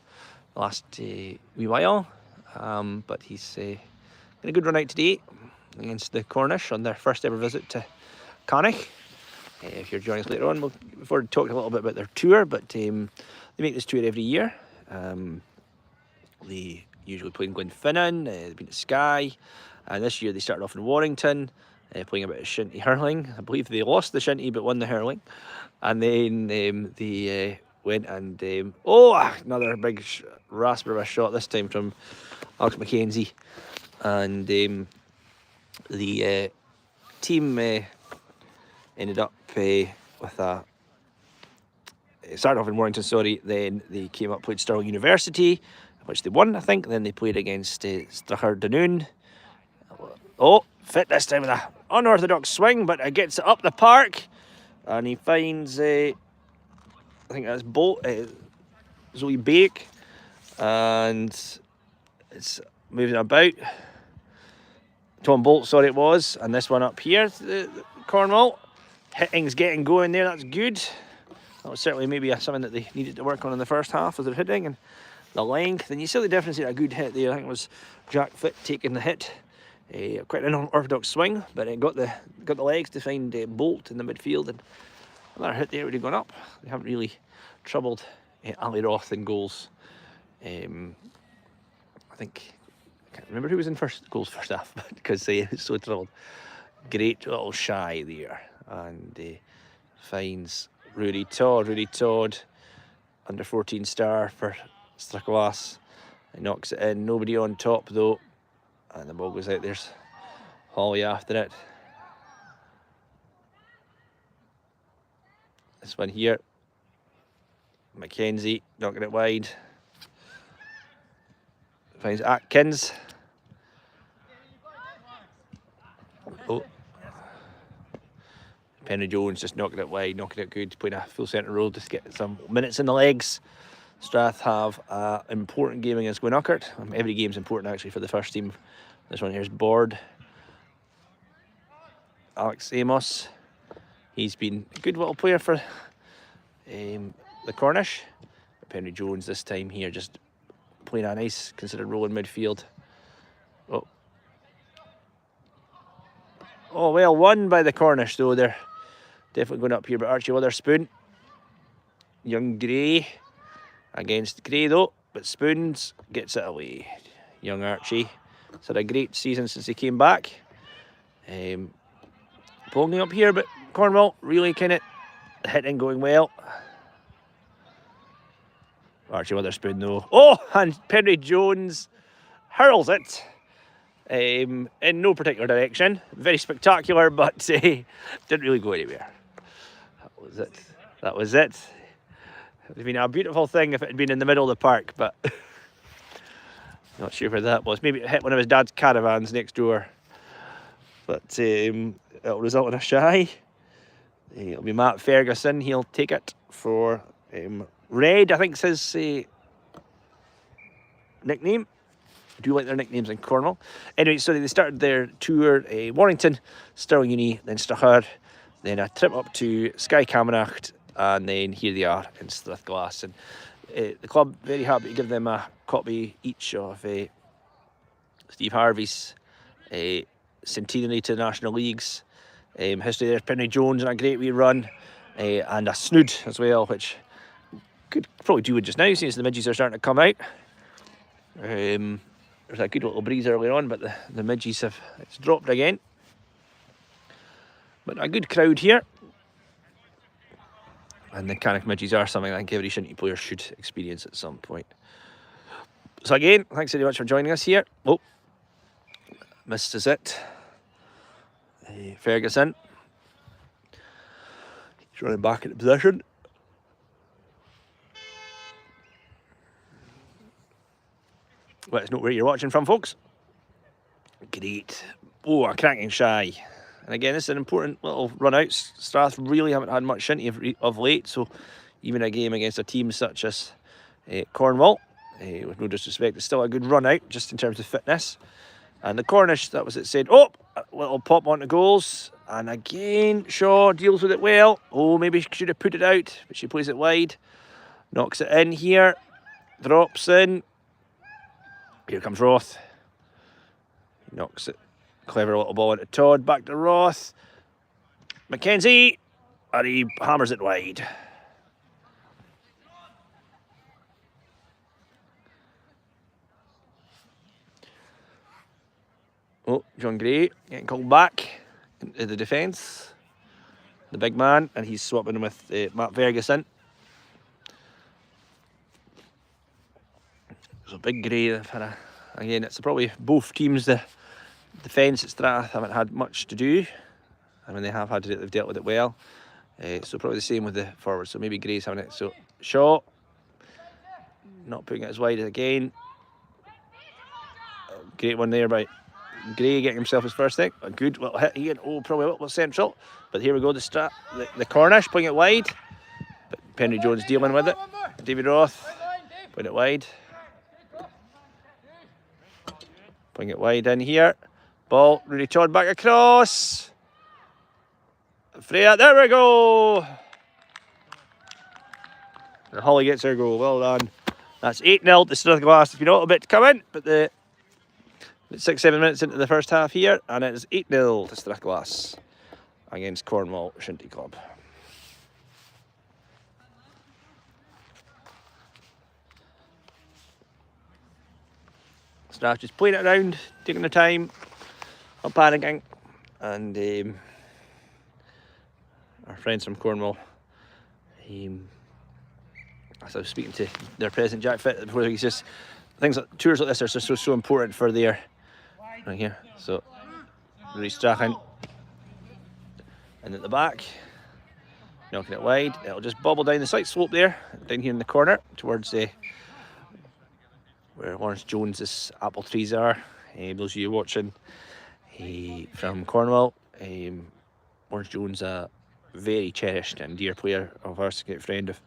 last wee while, but he's in a good run out today against the Cornish on their first ever visit to Cannock. If you're joining us later on, we've already talked a little bit about their tour, but they make this tour every year. They usually play in Glenfinnan, they've been to Skye, and this year they started off in Warrington, playing a bit of Shinty hurling. I believe they lost the Shinty but won the hurling. And then they went and another big rasper of a shot, this time from Alex Mackenzie. And the team ended up with a started off in Warrington, then they came up, played Stirling University, which they won, I think. Then they played against Strathclass Dunoon. Oh, fit this time with an unorthodox swing, but it gets it up the park, and he finds I think that's Zoe Bake, and it's moving about. Tom Bolt, sorry it was, and this one up here, the Cornwall. Hitting's getting going there, that's good. That was certainly maybe something that they needed to work on in the first half of their hitting, and the length. And you see the difference here, a good hit there. I think it was Jack Fitt taking the hit. Quite an unorthodox swing, but it got the legs to find Bolt in the midfield, and another hit there would have gone up. They haven't really troubled Ali Roth in goals. I think, I can't remember who was in goals first half, because he was so troubled. Great little shy there, and finds Rudy Todd, under 14 star for Strathglass. He knocks it in, nobody on top though, and the ball goes out. There's Holly after it. This one here, Mackenzie knocking it wide. Finds Atkins. Oh, Penny Jones just knocking it wide, knocking it good, playing a full centre roll, just get some minutes in the legs. Strath have an important game against Glenuckert. Every game's important actually for the first team. This one here's Board. Alex Amos He's been a good little player for the Cornish. Henry Jones this time here, just playing a nice considered role in midfield. Oh, well won by the Cornish though. They're definitely going up here, but Archie Witherspoon. Young Gray against Gray though, but Spoons gets it away. Young Archie. He's had a great season since he came back. Pulling up here, but Cornwall really kind of hitting going well. Archie Witherspoon though. Oh, and Henry Jones hurls it in no particular direction. Very spectacular, but didn't really go anywhere. That was it. That was it. It would have been a beautiful thing if it had been in the middle of the park, but not sure where that was. Maybe it hit one of his dad's caravans next door. But it'll result in a shy. It'll be Matt Ferguson. He'll take it for Red, I think, is his nickname. I do like their nicknames in Cornwall. Anyway, so they started their tour, Warrington, Stirling Uni, then Strathglass, then a trip up to Skye Camanachd, and then here they are in Strathglass. And the club very happy to give them a copy each of Steve Harvey's centenary to the National Leagues. History there, Penry Jones and a great wee run, and a snood as well, which could probably do it just now, since the midges are starting to come out. There's a good little breeze earlier on, but the midges have it's dropped again. But a good crowd here. And the Cannock midges are something I think every Shinty player should experience at some point. So again, thanks very much for joining us here. Oh, missed us it. Ferguson. He's running back into position. Let us know where you're watching from, folks. Great. Oh, a cracking shy. And again, this is an important little run out. Strath really haven't had much Shinty of late, so even a game against a team such as Cornwall, with no disrespect, it's still a good run out just in terms of fitness. And the Cornish, that was it said. Oh, a little pop onto goals. And again, Shaw deals with it well. Oh, maybe she should have put it out, but she plays it wide. Knocks it in here. Drops in. Here comes Roth. He knocks it. Clever little ball into Todd. Back to Roth. Mackenzie. And he hammers it wide. Oh, John Gray getting called back into the defence. The big man, and he's swapping with Matt Ferguson. So big Gray, again, it's probably both teams, the defence at Strath haven't had much to do. I mean, they have had to, they've dealt with it well. So probably the same with the forwards, so maybe Gray's having it. So Shaw, not putting it as wide again. Great one there by Gray, getting himself his first thing. A good little hit here. Oh, probably a little central. But here we go, the Cornish putting it wide. But Penry Jones dealing with it. David Roth putting it wide. Putting it wide in here. Ball, Rudy Todd back across. Freya, there we go. And Holly gets her goal. Well done. That's 8-0 to Strathglass. It's been a little bit to come in, but 6-7 minutes into the first half here, and it is 8-0 to Strathglass against Cornwall Shinty Club. Strath just playing it around, taking their time, not panicking, and our friends from Cornwall, as I was speaking to their president Jack Fitt before, he's just things like tours like this are so important for their right here. So Rudy Strachan, and at the back, knocking it wide. It'll just bobble down the slight slope there, down here in the corner towards where Lawrence Jones's apple trees are. Those of you watching from Cornwall, Lawrence Jones, a very cherished and dear player of ours, a great friend of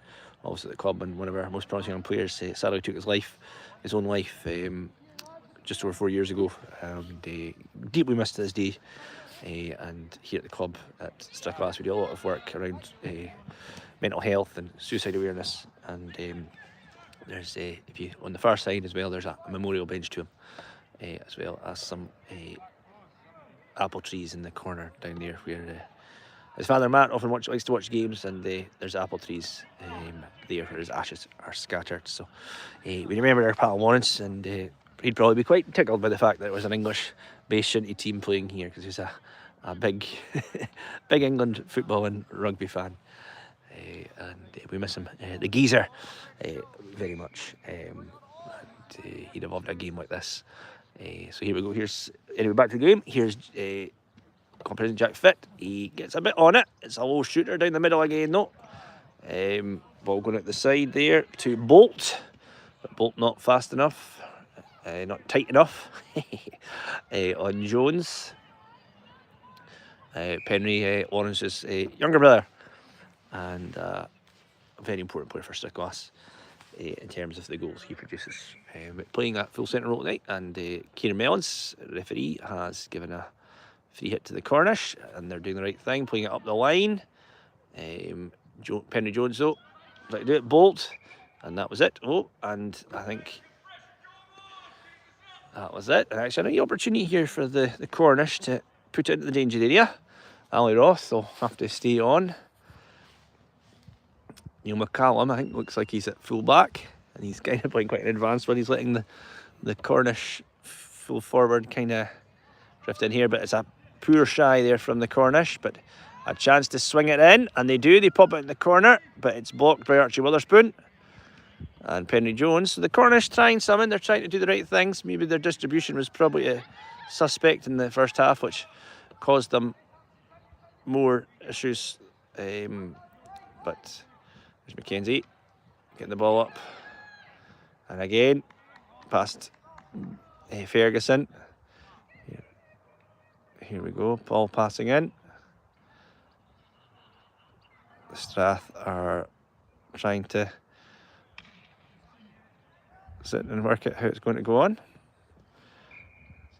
obviously the club, and one of our most promising young players. Sadly took his own life just over 4 years ago. Deeply missed to this day, and here at the club at Strathglass we do a lot of work around mental health and suicide awareness, and there's if you on the far side as well, there's a memorial bench to him, as well as some apple trees in the corner down there where his father Matt often likes to watch games, and there's apple trees there where his ashes are scattered. So we remember our pal Lawrence, and he'd probably be quite tickled by the fact that it was an English-based Shinty team playing here, because he's a big big England football and rugby fan. And we miss him, the geezer, very much. And he'd have loved a game like this. So here we go. Here's anyway, back to the game. Here's President Jack Fit. He gets a bit on it. It's a low shooter down the middle again, though. Ball going out the side there to Bolt, but Bolt not fast enough, not tight enough on Jones. Penry, Lawrence's younger brother, and a very important player for Strathglass in terms of the goals he produces. Playing at full centre role tonight, and Kieran Mellons, referee, has given a free hit to the Cornish, and they're doing the right thing, playing it up the line. Penry Jones, though, like to do it, Bolt, and that was it. Oh, and I think that was it. And actually, an opportunity here for the Cornish to put it into the danger area. Ali Ross will have to stay on. Neil McCallum, I think, looks like he's at full back, and he's kind of playing quite an advanced one. He's letting the Cornish full forward kind of drift in here, but it's a poor shy there from the Cornish, but a chance to swing it in, and they do. They pop it in the corner, but it's blocked by Archie Witherspoon and Penry Jones. So the Cornish trying something. They're trying to do the right things. Maybe their distribution was probably a suspect in the first half, which caused them more issues. But there's Mackenzie getting the ball up, and again past Ferguson. Here we go, ball passing in. The Strath are trying to sit and work out how it's going to go on.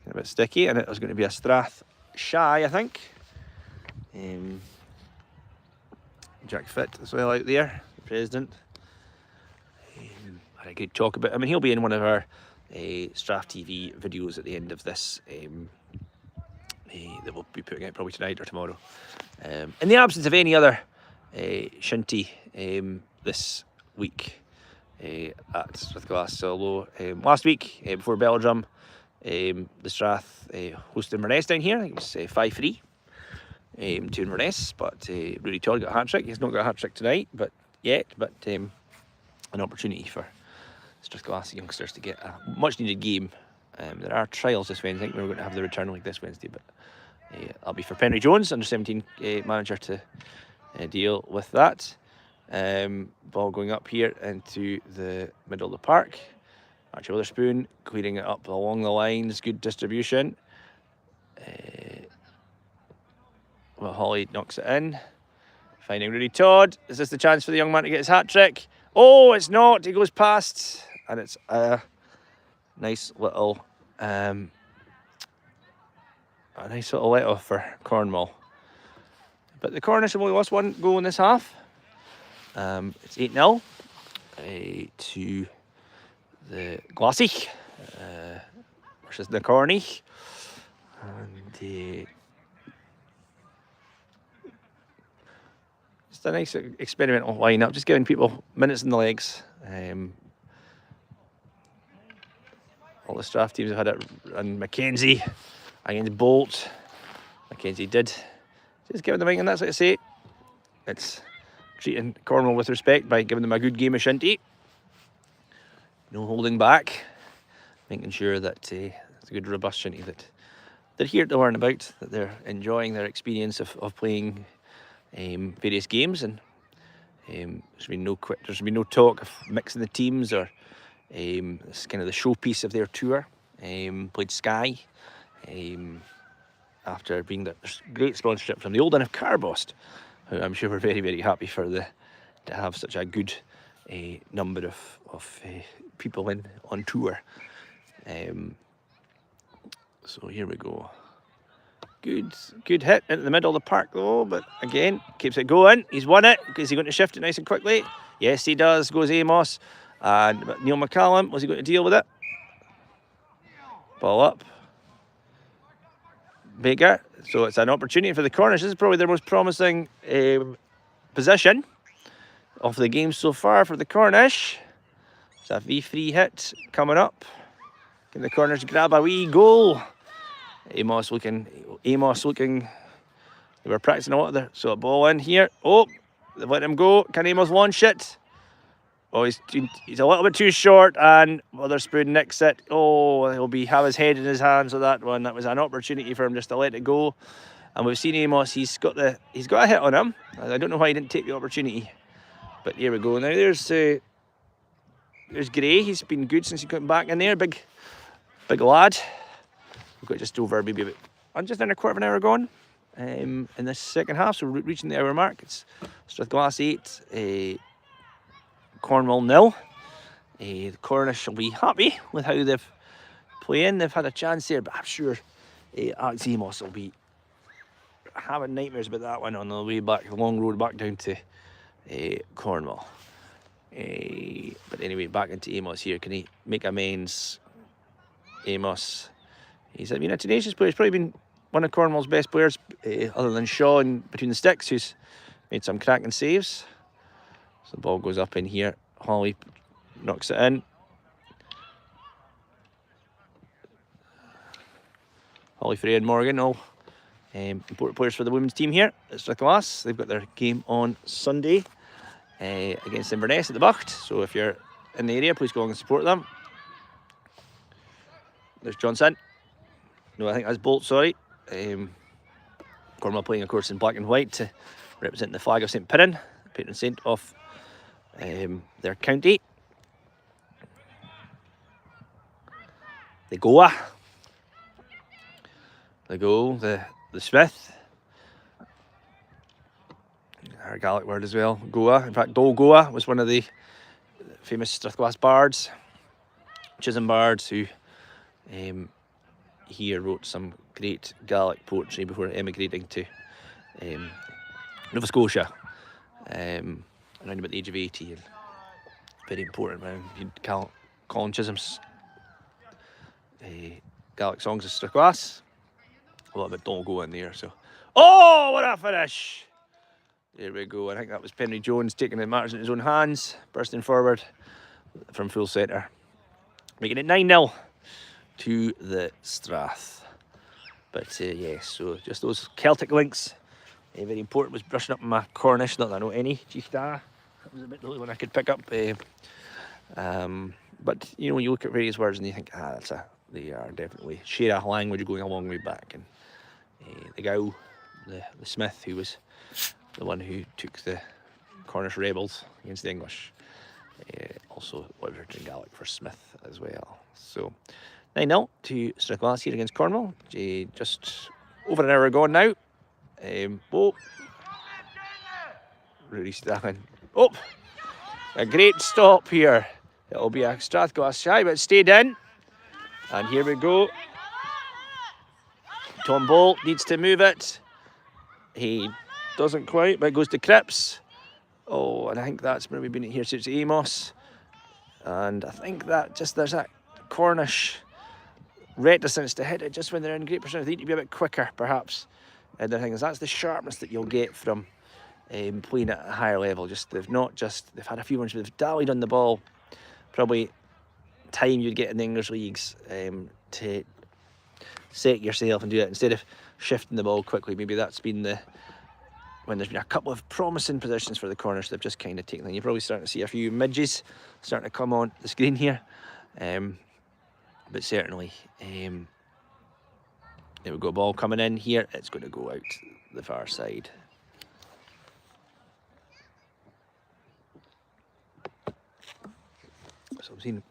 It's a bit sticky, and it was going to be a Strath shy, I think. Jack Fit as well out there, the president. Had a good talk about him, and he'll be in one of our Strath TV videos at the end of this that we'll be putting out probably tonight or tomorrow. In the absence of any other Shinty this week at Strathglass. So although last week before Belgium, the Strath hosted Inverness down here. I think it was 5-3 to Inverness, but Rudy Todd got a hat-trick. He's not got a hat-trick tonight, but an opportunity for Strathglass youngsters to get a much-needed game. There are trials this Wednesday. I think we're going to have the return leg this Wednesday, but I'll be for Penry Jones, under 17 manager, to deal with that. Ball going up here into the middle of the park. Archie Witherspoon clearing it up along the lines. Good distribution. Well, Holly knocks it in. Finding Rudy Todd. Is this the chance for the young man to get his hat-trick? Oh, it's not. He goes past, and it's a nice little let-off for Cornwall. But the Cornish have only lost one goal in this half. It's 8-0 to the Glassy versus the Cornish. And just a nice experimental lineup, just giving people minutes in the legs. All the Strath teams have had it, and Mackenzie against Bolt. Mackenzie did just give them the wing, and that's what I say. It's treating Cornwall with respect by giving them a good game of Shinty. No holding back, making sure that it's a good robust Shinty that they're here to learn about, that they're enjoying their experience of playing various games, and there's been no talk of mixing the teams, or it's kind of the showpiece of their tour. Played Sky after being there's great sponsorship from the old inn of Carbost, who I'm sure we're very, very happy to have such a good number of people on tour. So here we go. good hit into the middle of the park though, but again, keeps it going. He's won it. Is he going to shift it nice and quickly? Yes, he does. Goes Amos. And Neil McCallum, was he going to deal with it? Ball up. Baker. So it's an opportunity for the Cornish. This is probably their most promising position of the game so far for the Cornish. It's a V3 hit coming up. Can the Cornish grab a wee goal? Amos looking. They were practicing a lot there. So a ball in here. Oh, they've let him go. Can Amos launch it? Oh, he's a little bit too short, and Witherspoon nicks it. Oh, he'll have his head in his hands with that one. That was an opportunity for him just to let it go. And we've seen Amos. He's got a hit on him. I don't know why he didn't take the opportunity. But here we go. Now there's Gray. He's been good since he got back in there. Big lad. We've got just over maybe just under a quarter of an hour gone in this second half. So we're reaching the hour mark. It's Strathglass 8, Cornwall 0. The Cornish will be happy with how they've playing. They've had a chance there, but I'm sure Alex Amos will be having nightmares about that one on the way back, the long road back down to Cornwall. But anyway, back into Amos here. Can he make amends? Amos. He's been a tenacious player. He's probably been one of Cornwall's best players, other than Shaw in between the sticks, who's made some cracking saves. So the ball goes up in here. Holly knocks it in. Holly, Frey and Morgan, all important players for the women's team here at Strathglass. They've got their game on Sunday against Inverness at the Bucht. So if you're in the area, please go along and support them. There's Johnson. No, I think that's Bolt, sorry. Cornwall playing, of course, in black and white to represent the flag of St Piran, patron saint of their county. The Goa. The goal, the Smith. Our Gaelic word as well, Goa. In fact, Dol Goa was one of the famous Strathglass bards, Chisholm bards, who here wrote some great Gaelic poetry before emigrating to Nova Scotia around about the age of 80. And very important when you Colin Chisholm's Gaelic songs of Strathglass. A little bit Dol Goa in there. So, oh, what a finish! There we go. I think that was Penry Jones taking the matters in his own hands, bursting forward from full centre, making it 9-0 to the Strath. But yes, so just those Celtic links. Very important. Was brushing up my Cornish, not that I know any. That was a bit the only one I could pick up. But you know, you look at various words and you think, they are definitely share a language going a long way back. And the Gow, the Smith, who was the one who took the Cornish rebels against the English, also lived in Gaelic for Smith as well. So 9-0 to Strathglass here against Cornwall. Just over an hour gone now. Rudy Stalin. Oh, a great stop here. It'll be a Strathglass shy, but it stayed in. And here we go. Tom Bolt needs to move it. He doesn't quite, but it goes to Cripps. Oh, and I think that's maybe been here since Amos. And I think that there's that Cornish reticence to hit it just when they're in great position. They need to be a bit quicker, perhaps. And the thing is, that's the sharpness that you'll get from playing at a higher level. They've had a few ones where they've dallied on the ball. Probably time you'd get in the English leagues to set yourself and do it instead of shifting the ball quickly. Maybe that's been when there's been a couple of promising positions for the Cornish, they've just kind of taken them. You're probably starting to see a few midges starting to come on the screen here. But certainly, there we go, ball coming in here. It's going to go out the far side. So I've seen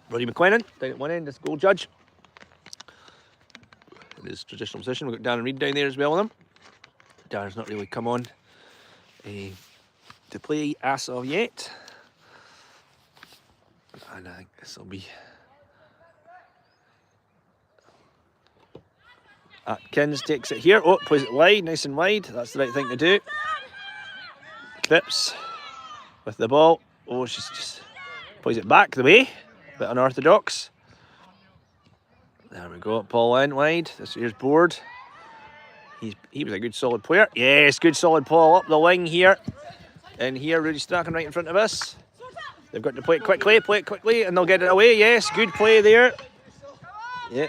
Roddy McLennan down at one end, this goal judge. In his traditional position, we've got Darren Reid down there as well with him. Darren's not really come on to play as of yet. And I think this will be Atkins takes it here. Oh, plays it wide, nice and wide. That's the right thing to do. Cripps with the ball. Oh, she's just plays it back the way. Bit unorthodox. There we go. Paul in wide. Here's Board. He was a good solid player. Yes, good solid Paul up the wing here. And here, Rudy Strachan right in front of us. They've got to play it quickly, and they'll get it away. Yes, good play there. Yeah.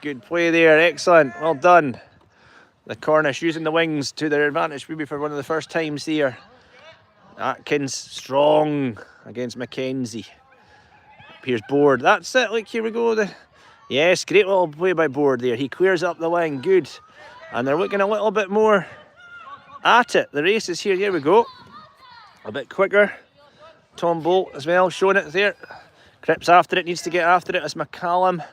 Good play there, excellent. Well done. The Cornish using the wings to their advantage, maybe for one of the first times there. Atkins strong against Mackenzie. Here's Board. That's it. Look, here we go. Yes, great little play by Board there. He clears up the wing. Good. And they're looking a little bit more at it. The race is here. Here we go. A bit quicker. Tom Bolt as well, showing it there. Cripps after it, needs to get after it. It's McCallum.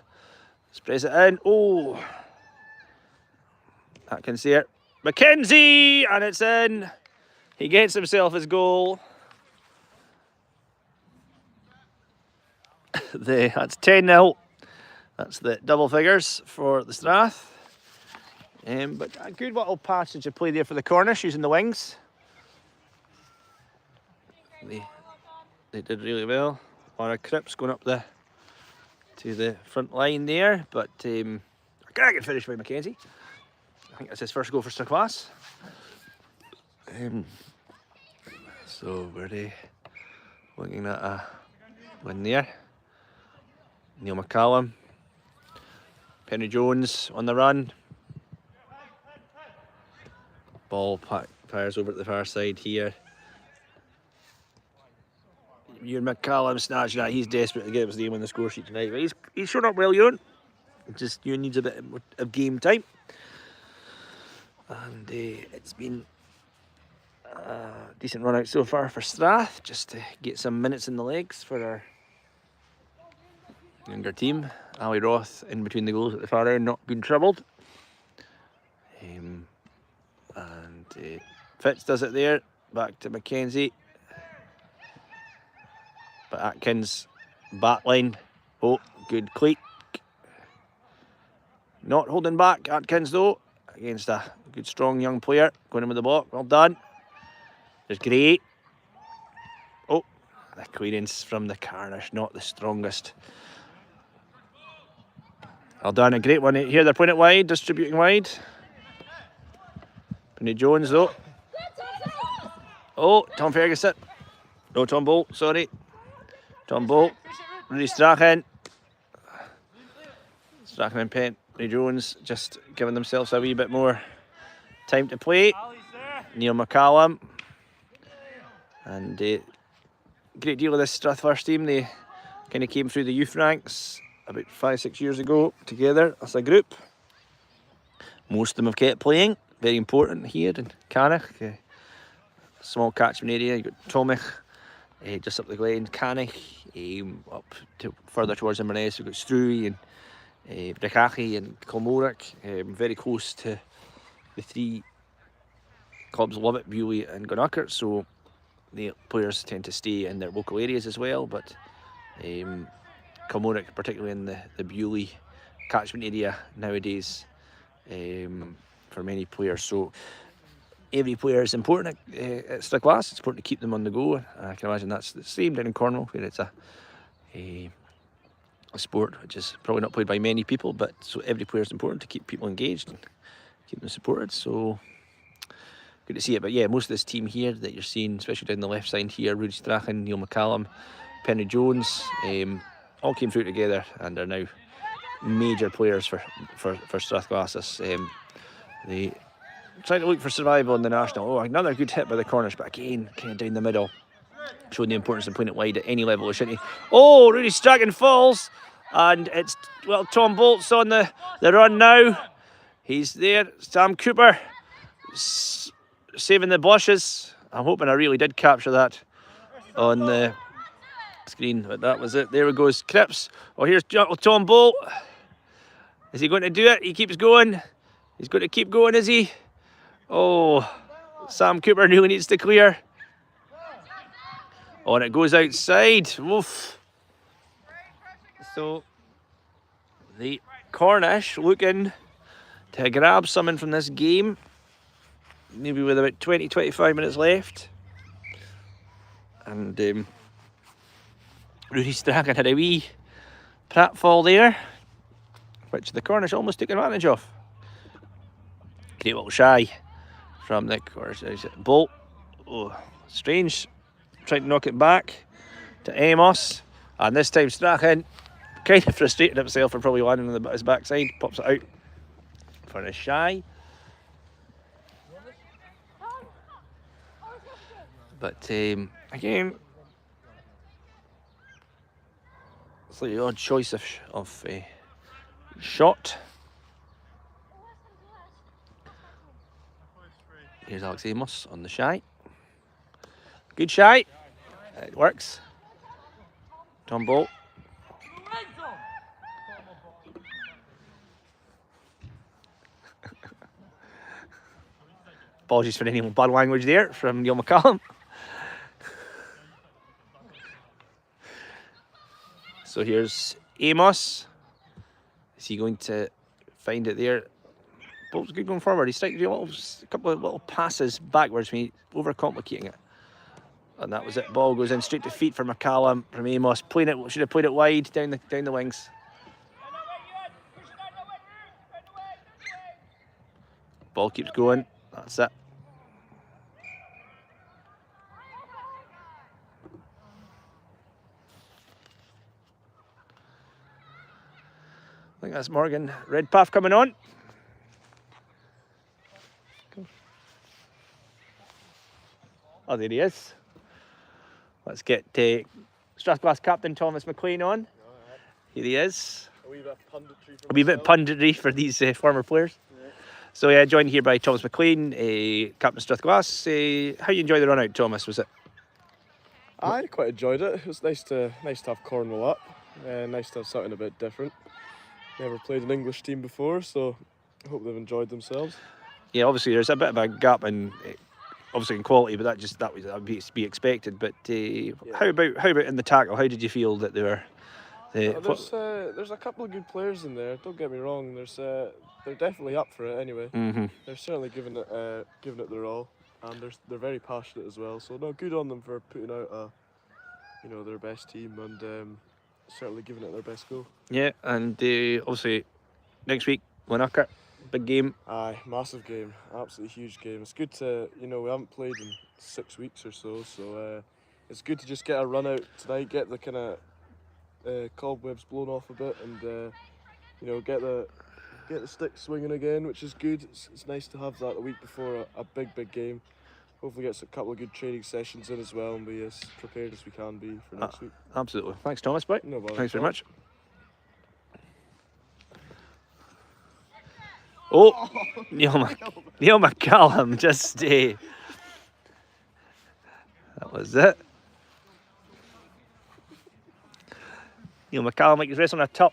Sprays it in. Oh. Atkins there. Mackenzie! And it's in. He gets himself his goal. That's 10-0. That's the double figures for the Strath. But a good little passage of play there for the Cornish using the wings. They did really well. Laura Cripps going up to the front line there, but a cracking finish by Mackenzie. I think that's his first goal for Strathglass. So we're looking at a win there. Neil McCallum, Penny Jones on the run. Ball fires over to the far side here. Ewan McCallum snatching that. He's desperate to get his name on the score sheet tonight. But he's shown up well, Ewan. Ewan needs a bit of game time. And it's been a decent run out so far for Strath, just to get some minutes in the legs for our younger team. Ali Roth in between the goals at the far end, not been troubled. Fitz does it there, back to Mackenzie. But Atkins, back line. Oh, good cleat. Not holding back, Atkins though, against a good strong young player. Going in with the block, well done. There's Gray. Oh, the clearance from the Cornish, not the strongest. Well done, a great one here. They're playing it wide, distributing wide. Penny Jones though. Oh, Tom Ferguson. No, Tom Bolt, sorry. Tom Bolt. Rudy Strachan. Strachan and Penny Jones just giving themselves a wee bit more time to play. Neil McCallum. And great deal of this Strath first team. They kind of came through the youth ranks about 5-6 years ago together as a group. Most of them have kept playing. Very important here in Cannock. Small catchment area. You've got Tomich just up the Glen, Cannock, up to further towards Inverness. We've got Struy and Brickachie and Kilmorach. Very close to the three clubs, Lovat, Bewley and Gunnuckert. So the players tend to stay in their local areas as well. But Kilmorach, particularly in the Bewley catchment area nowadays, for many players. So every player is important at Strathglass. It's important to keep them on the go. I can imagine that's the same down in Cornwall, where it's a sport which is probably not played by many people, but so every player is important to keep people engaged and keep them supported. So good to see it. But yeah, most of this team here that you're seeing, especially down the left side here, Rudy Strachan, Neil McCallum, Penny Jones, all came through together and are now major players for Strathglass. They trying to look for survival in the national. Oh, another good hit by the Cornish, but again, kind of down the middle, showing the importance of playing it wide at any level of Shinty. Oh, Rudy Strachan falls, and it's, well, Tom Bolt's on the run now. He's there. Sam Cooper saving the blushes. I'm hoping I really did capture that on the screen, but that was it. There it goes. Cripps. Oh, here's Tom Bolt. Is he going to do it? He keeps going. He's going to keep going, is he? Oh, Sam Cooper really needs to clear. Oh, and it goes outside. Woof. So the Cornish looking to grab something from this game, maybe with about 20-25 minutes left. And Rudy Strachan had a wee pratfall there, which the Cornish almost took advantage of. Great little shy from the Bolt. Oh, strange. Tried to knock it back to Amos. And this time Strachan kind of frustrated himself for probably landing on his backside. Pops it out for a shy. But again, slightly odd choice of shot. Here's Alex Amos on the shy. Good shy. It works. Tom Bolt. Apologies for any bad language there from Neil McCallum. So here's Amos. Is he going to find it there? Bolt's good going forward. He's striking a couple of little passes backwards when he's overcomplicating it. And that was it. Ball goes in straight to feet for McCallum from Amos. Playing it, should have played it wide down the wings. Ball keeps going. That's it. I think that's Morgan Redpath coming on. Oh, there he is. Let's get Strathglass captain Thomas McLean on. Here he is. A wee bit of punditry for these former players. Yeah. So yeah, joined here by Thomas McLean, captain Strathglass. How you enjoy the run out, Thomas? Was it? I quite enjoyed it. It was nice to have Cornwall up. Nice to have something a bit different. Never played an English team before, so I hope they've enjoyed themselves. Yeah, obviously there's a bit of a gap in. Obviously in quality, but that would be expected. But how about in the tackle? How did you feel that they were? There's a couple of good players in there. Don't get me wrong. They're definitely up for it anyway. Mm-hmm. They're certainly giving it their all, and they're very passionate as well. So no, good on them for putting out their best team and certainly giving it their best go. Yeah, and obviously next week Winnacker. Big game. Aye, massive game, absolutely huge game. It's good to, we haven't played in 6 weeks or so it's good to just get a run out tonight, get the kind of cobwebs blown off a bit, and get the stick swinging again, which is good. It's nice to have that a week before a big game. Hopefully get a couple of good training sessions in as well and be as prepared as we can be for next week. Absolutely. Thanks, Thomas. Bye. No bother. Thanks very much. Oh, Neil McCallum just that was it. Neil McCallum make his rest on a top.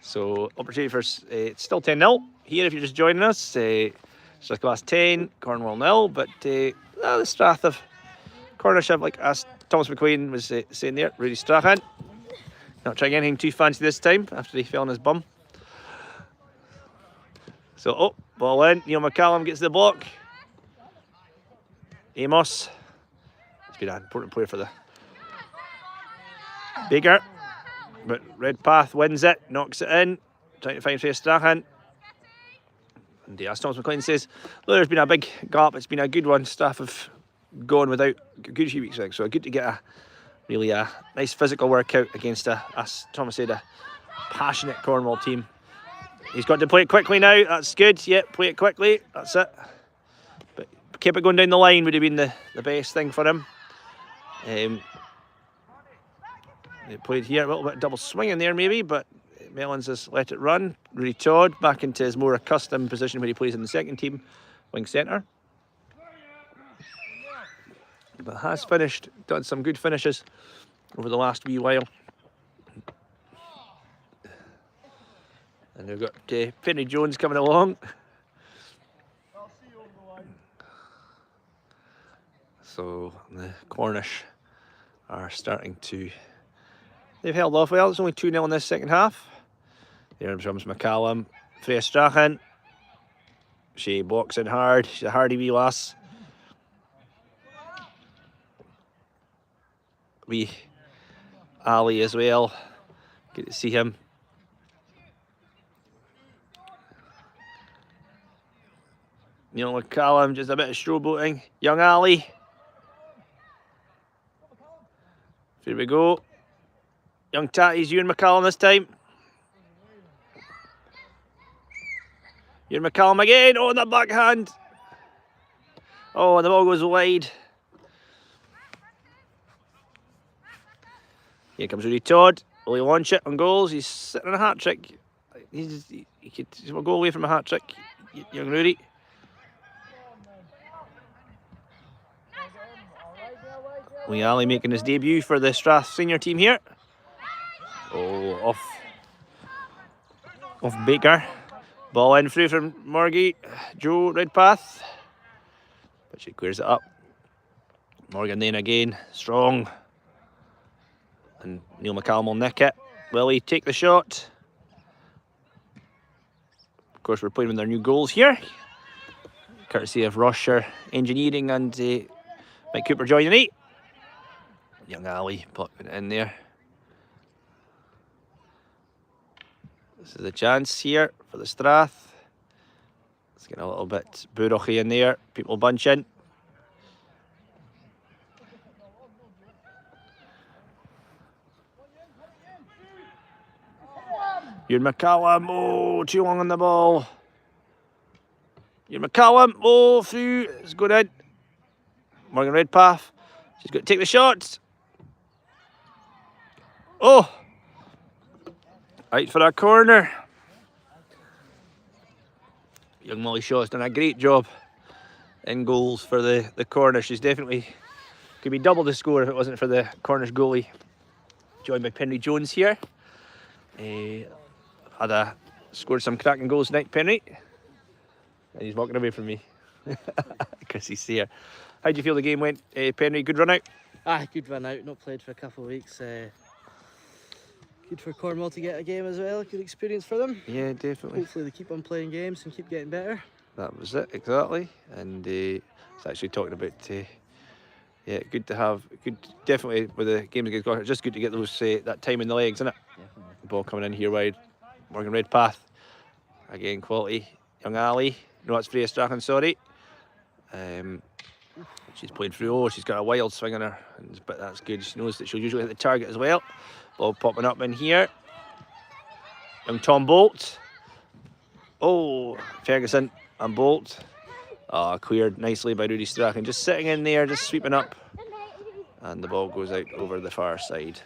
So opportunity for it's still 10-0 here if you're just joining us. Strathglass 10, Cornwall 0, but the Strath of Cornish have, like as Thomas McQueen was saying there, Rudy Strachan. Not trying anything too fancy this time after he fell on his bum. So, ball in. Neil McCallum gets the block. Amos. He's been an important player for the Baker. But Redpath wins it, knocks it in. Trying to find Faye Strachan. And as Thomas McLean says, there's been a big gap. It's been a good one. Staff have gone without a good few weeks, so good to get a nice physical workout against as Thomas said, a passionate Cornwall team. He's got to play it quickly now. That's good. Yep, play it quickly. That's it. But keep it going down the line would have been the best thing for him. They played here a little bit double swing in there maybe, but Mellons has let it run. Rudy Todd back into his more accustomed position where he plays in the second team, wing centre. But has done some good finishes over the last wee while. And we've got Penny Jones coming along. So the Cornish are starting to... They've held off well. It's only 2-0 in this second half. There comes McCallum. Freya Strachan. She blocks in hard. She's a hardy wee lass. Wee Ali as well. Good to see him. Neil McCallum, just a bit of showboating. Young Ali. Here we go. Young Tatties, Ewan McCallum this time. Ewan McCallum again. Oh, that backhand. Oh, and the ball goes wide. Here comes Rudy Todd. Will he launch it on goals? He's sitting on a hat trick. He could go away from a hat trick. Young Rudy. Wee Ali making his debut for the Strath senior team here. Oh, off Baker. Ball in through from Morgie. Joe Redpath. But she clears it up. Morgan then again. Strong. And Neil McCallum will nick it. Will he take the shot? Of course, we're playing with their new goals here. Courtesy of Rocher Engineering and Mike Cooper joining me. Young Ali popping it in there. This is a chance here for the Strath. Let's get a little bit boorochy in there. People bunching. Ewan McCallum, oh, too long on the ball. Ewan McCallum, oh, through, it's going in. Morgan Redpath, she's got to take the shot. Oh, out for a corner. Young Molly Shaw's done a great job in goals for the corner. She's definitely could be double the score if it wasn't for the corner's goalie. Joined by Penry Jones here. Scored some cracking goals tonight, Penry. And he's walking away from me because he's here. How do you feel the game went, Penry? Good run out? Good run out. Not played for a couple of weeks. Good for Cornwall to get a game as well. Good experience for them. Yeah, definitely. Hopefully they keep on playing games and keep getting better. That was it, exactly. And it's actually talking about, yeah, good to have, good, definitely with the games against Gloucester, just good to get those that time in the legs, isn't it? Definitely. The ball coming in here wide. Morgan Redpath, again quality. Young Ali, no, that's Freya Strachan, sorry. She's playing through. Oh, she's got a wild swing on her, but that's good. She knows that she'll usually hit the target as well. Ball popping up in here. Young Tom Bolt. Oh, Ferguson and Bolt. Cleared nicely by Rudy Strachan. Just sitting in there, just sweeping up. And the ball goes out over the far side.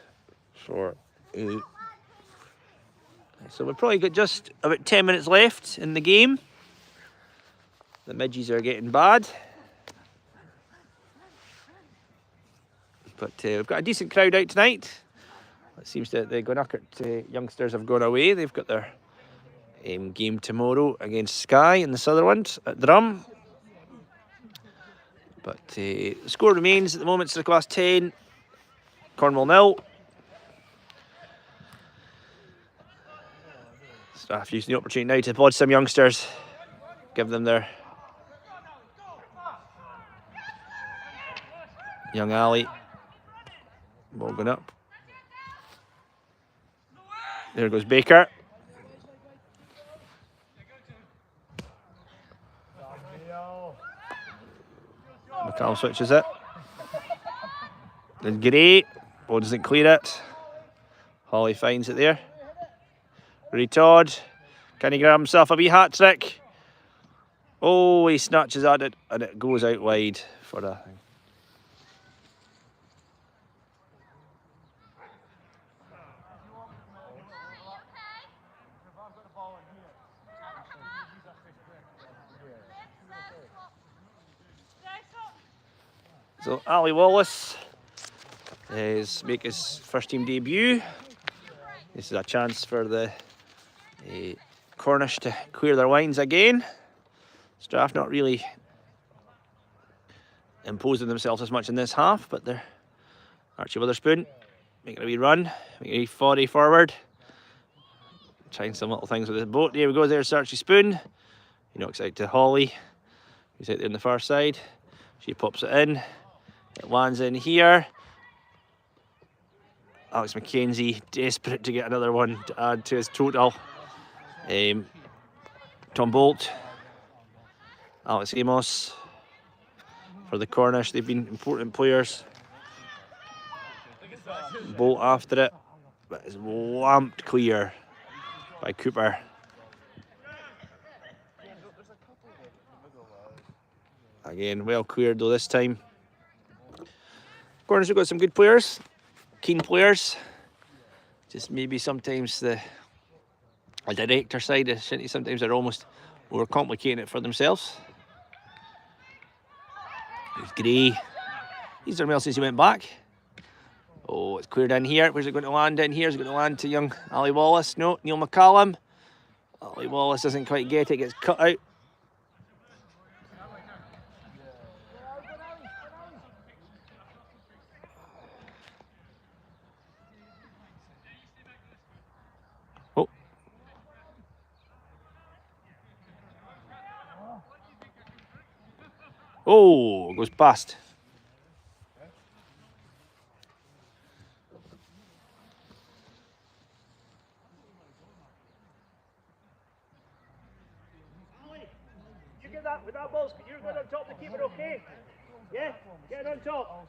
So we've probably got just about 10 minutes left in the game. The midges are getting bad. But we've got a decent crowd out tonight. It seems that the Glenuckert youngsters have gone away. They've got their game tomorrow against Skye in the Sutherland at Drum. But the score remains at the moment, Strathglass 10, Cornwall 0. Staff using the opportunity now to applaud some youngsters, give them their young Ali. Ball going up. There goes Baker. McCallum switches it. Then Gray. Ball doesn't clear it. Holly finds it there. Rudy Todd. Can he grab himself a wee hat trick? Oh, he snatches at it and it goes out wide for a thing. So Ali Wallace is make his first team debut. This is a chance for the Cornish to clear their wines again. Strath not really imposing themselves as much in this half, but they're Archie Witherspoon, making a wee run, making a wee 40 forward. Trying some little things with his boat. There we go, there's Archie Spoon. He knocks it out to Holly, who's out there on the far side. She pops it in. It lands in here. Alex McKenzie, desperate to get another one to add to his total. Tom Bolt, Alex Amos for the Cornish. They've been important players. Bolt after it, but it's lamped clear by Cooper. Again, well cleared though this time. Cornish have got some good players, keen players. Just maybe sometimes the director side of Shinty, sometimes they're almost overcomplicating it for themselves. There's Gray. He's done well since he went back. Oh, it's cleared in here. Where's it going to land in here? Is it going to land to young Ali Wallace? No, Neil McCallum. Ali Wallace doesn't quite get it, gets cut out. Oh. Oh, goes past. With that ball, you're going on top to keep it okay. Yeah, get it on top.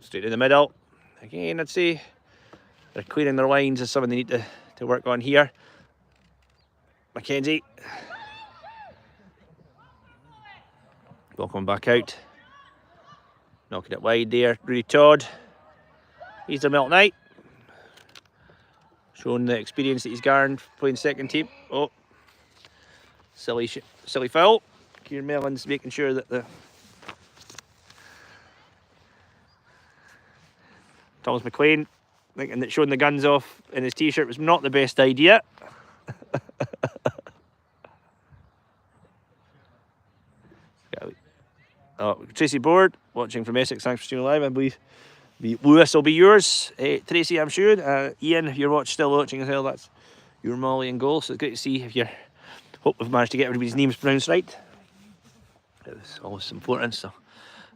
Straight in the middle. Again, I'd say they're clearing their lines is something they need to work on here. Mackenzie. Ball coming back out. Knocking it wide there. Rudy Todd. He's the Milk Knight. Showing the experience that he's garnered playing second team. Oh, silly foul. Kieran Mellon's making sure that the Thomas McLean thinking that showing the guns off in his t-shirt was not the best idea. Tracy Board watching from Essex. Thanks for tuning live. I believe Lewis will be yours. Tracy, I'm sure. Ian, if you're still watching as well, that's your Molly and goal. So it's great to see if you're. Hope we've managed to get everybody's names pronounced right. It was always important. So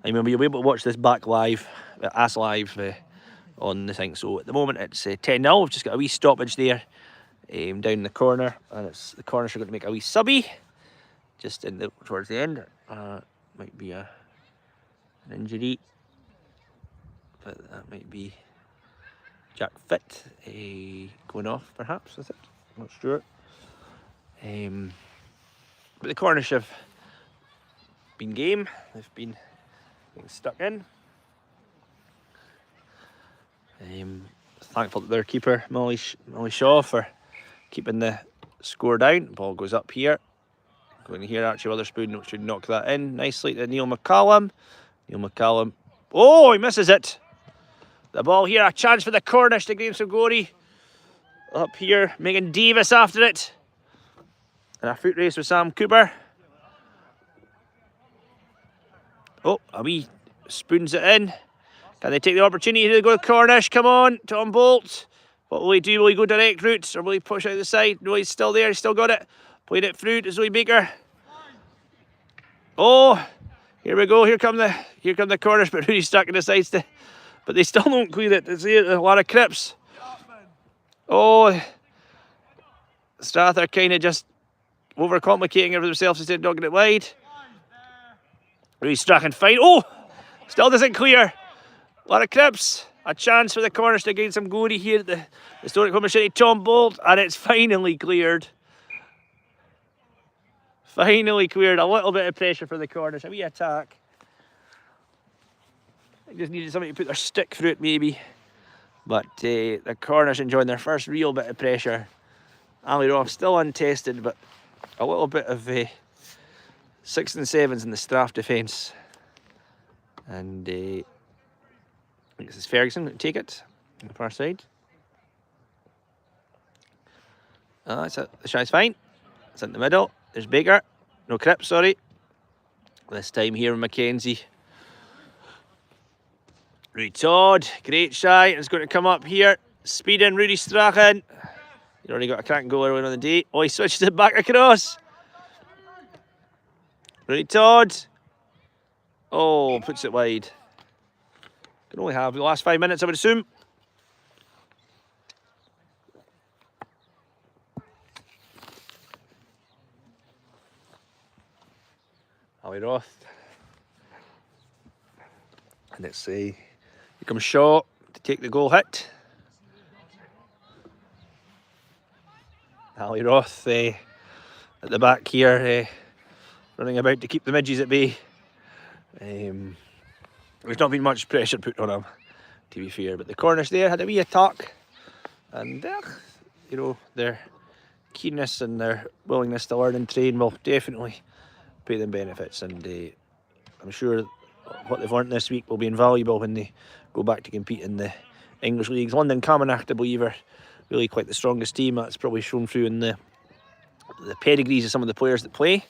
I remember you'll be able to watch this back live, as live on the thing. So at the moment it's 10-0. We've just got a wee stoppage there down in the corner, and it's the Cornish are going to make a wee subby just towards the end. Might be an injury. But that might be Jack Fitt going off, perhaps, is it? I'm not sure. But the Cornish have been game. They've been stuck in. Thankful to their keeper, Molly Shaw, for keeping the score down. Ball goes up here. Going here, Archie Witherspoon should knock that in nicely to Neil McCallum. Neil McCallum. Oh, he misses it. The ball here, a chance for the Cornish to gain some glory. Up here, Megan Davis after it. And a foot race with Sam Cooper. Oh, a wee spoons it in. Can they take the opportunity to go to Cornish? Come on, Tom Bolt. What will he do? Will he go direct route or will he push out the side? No, he's still there. He's still got it. Played it through to Zoe Baker. Oh, here we go. Here come the Cornish, but Rudy's stuck in the sides. But they still don't clear it. There's a lot of Cripps. Oh, Strath are kind of just overcomplicating it for themselves instead of knocking it wide. Rudy's struck and fine. Oh, still doesn't clear. A lot of Cripps. A chance for the Cornish to gain some glory here at the historic home of Shinty. Tom Bolt, and it's finally cleared. Finally cleared. A little bit of pressure for the Cornish. A wee attack. I just needed somebody to put their stick through it, maybe. But the Cornish enjoying their first real bit of pressure. Ali Roth still untested, but a little bit of 6s and 7s in the Strath defence. And I think this is Ferguson going to take it on the far side. The shot's fine. It's in the middle. There's Baker. No, Cripps, sorry. This time here with Mackenzie. Rudy Todd, great shy. It's going to come up here. Speed in Rudy Strachan. He's already got a cracking goal earlier on the day. Oh, he switches it back across. Rudy Todd. Oh, puts it wide. Can only have the last 5 minutes, I would assume. Ali Roth. And it's here comes Shaw to take the goal hit. Ali Roth at the back here, running about to keep the midges at bay. There's not been much pressure put on him, to be fair, but the Cornish there had a wee attack, and you know, their keenness and their willingness to learn and train will definitely pay them benefits, and I'm sure what they've learnt this week will be invaluable when they go back to compete in the English leagues. London Camanachd, I believe, are really quite the strongest team. That's probably shown through in the pedigrees of some of the players that play,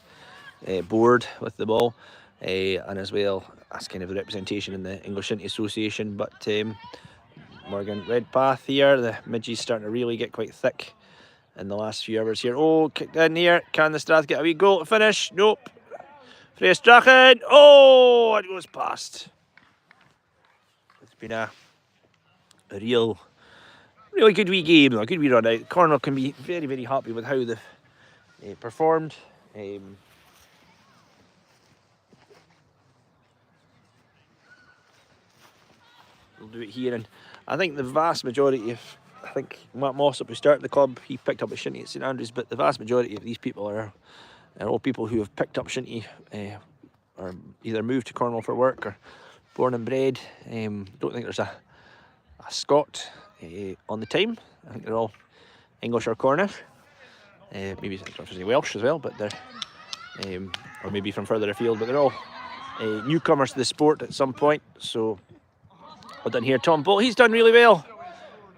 board with the ball, and as well as kind of the representation in the English Shinty Association. But Morgan Redpath here, the midges starting to really get quite thick in the last few hours here. Oh, kicked in here. Can the Strath get a wee goal to finish? Nope. Freya Strachan. Oh, it goes past. It's been a really good wee game, though. A good wee run out. Cornwall can be very, very happy with how they've performed. We'll do it here, and I think the vast majority of, I think Matt Mossop, who started the club, he picked up a Shinty at St Andrews, but the vast majority of these people are all people who have picked up Shinty, or either moved to Cornwall for work or born and bred. Don't think there's a Scot on the team. I think they're all English or Cornish. Maybe Welsh as well, but they're or maybe from further afield, but they're all newcomers to the sport at some point. So well done here, Tom Bolt. He's done really well.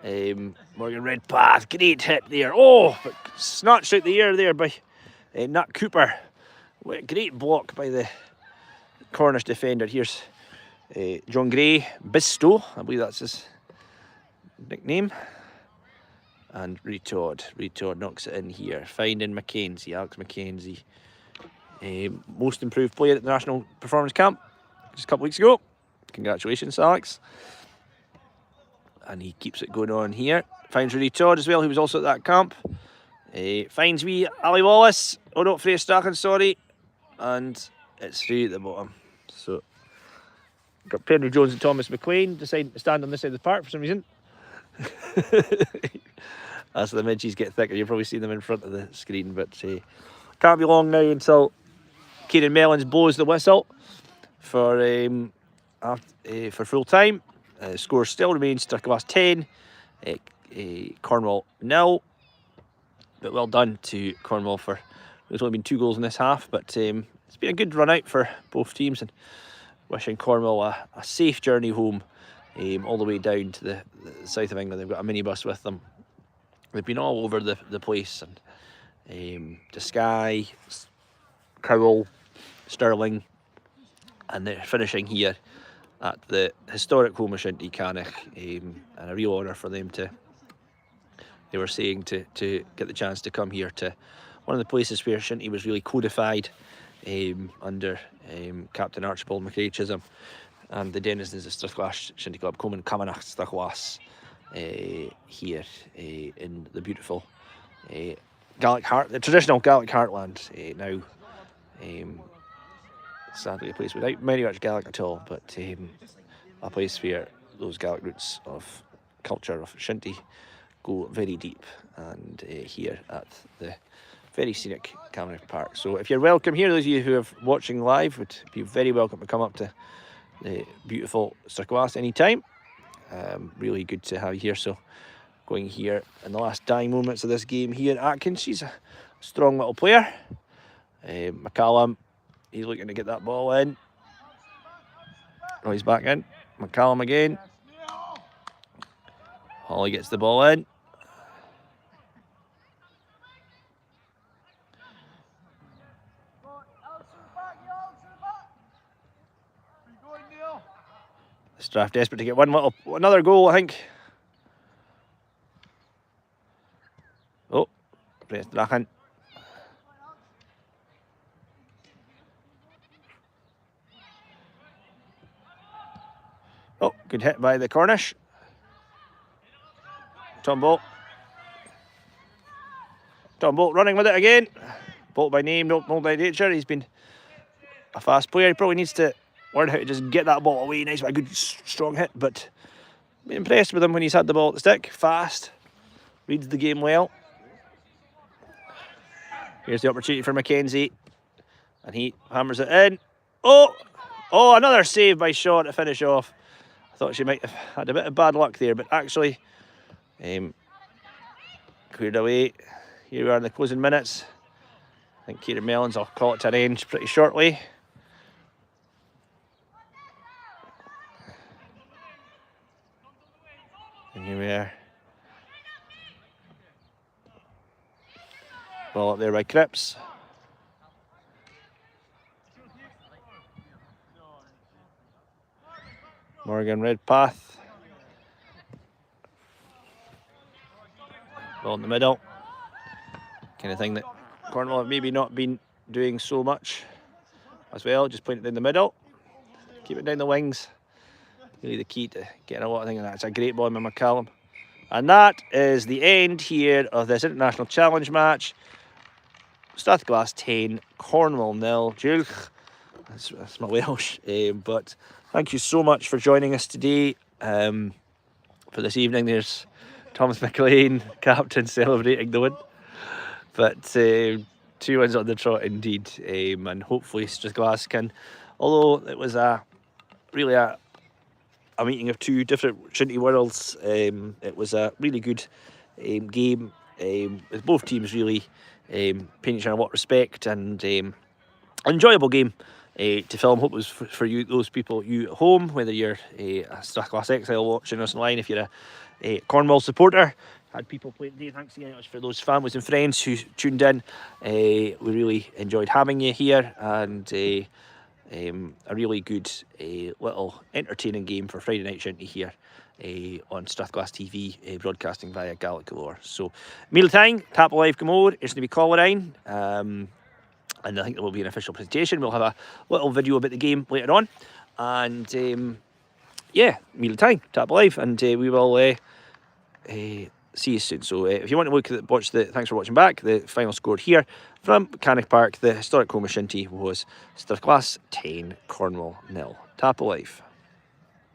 Morgan Redpath, great hit there. Oh, but snatched out the air there by Nat Cooper. What a great block by the Cornish defender. Here's John Gray, Bistow, I believe that's his nickname. And Reed Todd knocks it in here. Finding Mackenzie, Alex Mackenzie. Most improved player at the National Performance Camp just a couple of weeks ago. Congratulations, Alex. And he keeps it going on here. Finds Rudy Todd as well, who was also at that camp. Finds wee Ali Wallace. Oh no, Freya Strachan, sorry. And it's through at the bottom. So, got Penry Jones and Thomas McLean deciding to stand on this side of the park for some reason. As the midges get thicker, you'll probably see them in front of the screen, but can't be long now until Kieran Mellons blows the whistle for full time. Score still remains Strathglass 10, Cornwall 0. But well done to Cornwall for, there's only been 2 goals in this half, but it's been a good run out for both teams, and wishing Cornwall a safe journey home, all the way down to the south of England. They've got a minibus with them. They've been all over the place, and Skye, Cowell, Stirling, and they're finishing here at the historic home of Shinty Canach, and a real honour for them to, they were saying, to get the chance to come here to one of the places where Shinty was really codified under Captain Archibald McRae Chisholm, and the denizens of Strathglass Shinty Club, Coman Camanachd Strathglass, here in the beautiful Gaelic heart, the traditional Gaelic heartland, now sadly a place without very much Gaelic at all, but a place where those Gaelic roots of culture of Shinty go very deep, and here at the very scenic Camanachd Park. So if you're welcome here, those of you who are watching live would be very welcome to come up to the beautiful Strathglass anytime. Really good to have you here. So going here in the last dying moments of this game here, Atkins, she's a strong little player. McCallum, he's looking to get that ball in. Oh, he's back in. McCallum again. Holly gets the ball in. Strath desperate to get another goal, I think. Oh, Drachen. Oh, good hit by the Cornish. Tom Bolt running with it again. Bolt by name, not by nature. He's been a fast player. He probably needs to learn how to just get that ball away. Nice, a good strong hit, but been impressed with him when he's had the ball at the stick. Fast, reads the game well. Here's the opportunity for Mackenzie, and he hammers it in. Oh, another save by Shaw to finish off. I thought she might have had a bit of bad luck there, but actually cleared away. Here we are in the closing minutes. I think Kieran Mellons will call it to an end pretty shortly. And here we are. Ball up there by Cripps. Morgan Redpath. Ball in the middle. Kind of thing that Cornwall have maybe not been doing so much as well. Just point it in the middle. Keep it down the wings. Really the key to getting a lot of things. That's a great ball by McCallum. And that is the end here of this International Challenge match. Strathglass 10, Cornwall 0. Diolch. That's my Welsh. But thank you so much for joining us today. For this evening, there's Thomas McLean, captain, celebrating the win. But 2 wins on the trot indeed. And hopefully Strathglass can, although it was really a meeting of two different Shinty worlds, it was a really good game with both teams really paying each other a lot of respect, and an enjoyable game to film. Hope it was for you, those people you at home, whether you're a Strathglass Exile watching us online, if you're a Cornwall supporter. Had people playing today. Thanks again for those families and friends who tuned in. We really enjoyed having you here, and a really good little entertaining game for Friday Night Shinty here on Strathglass TV, broadcasting via Gaelic Galore. So, meal time, tap live Gamore, it's going to be Collarine, and I think there will be an official presentation. We'll have a little video about the game later on, and yeah, meal time, tap live, and we will see you soon. So if you want to thanks for watching back, the final score here from Mechanic Park, the historic home of Shinty, was Strathglass 10, Cornwall 0. Tap live.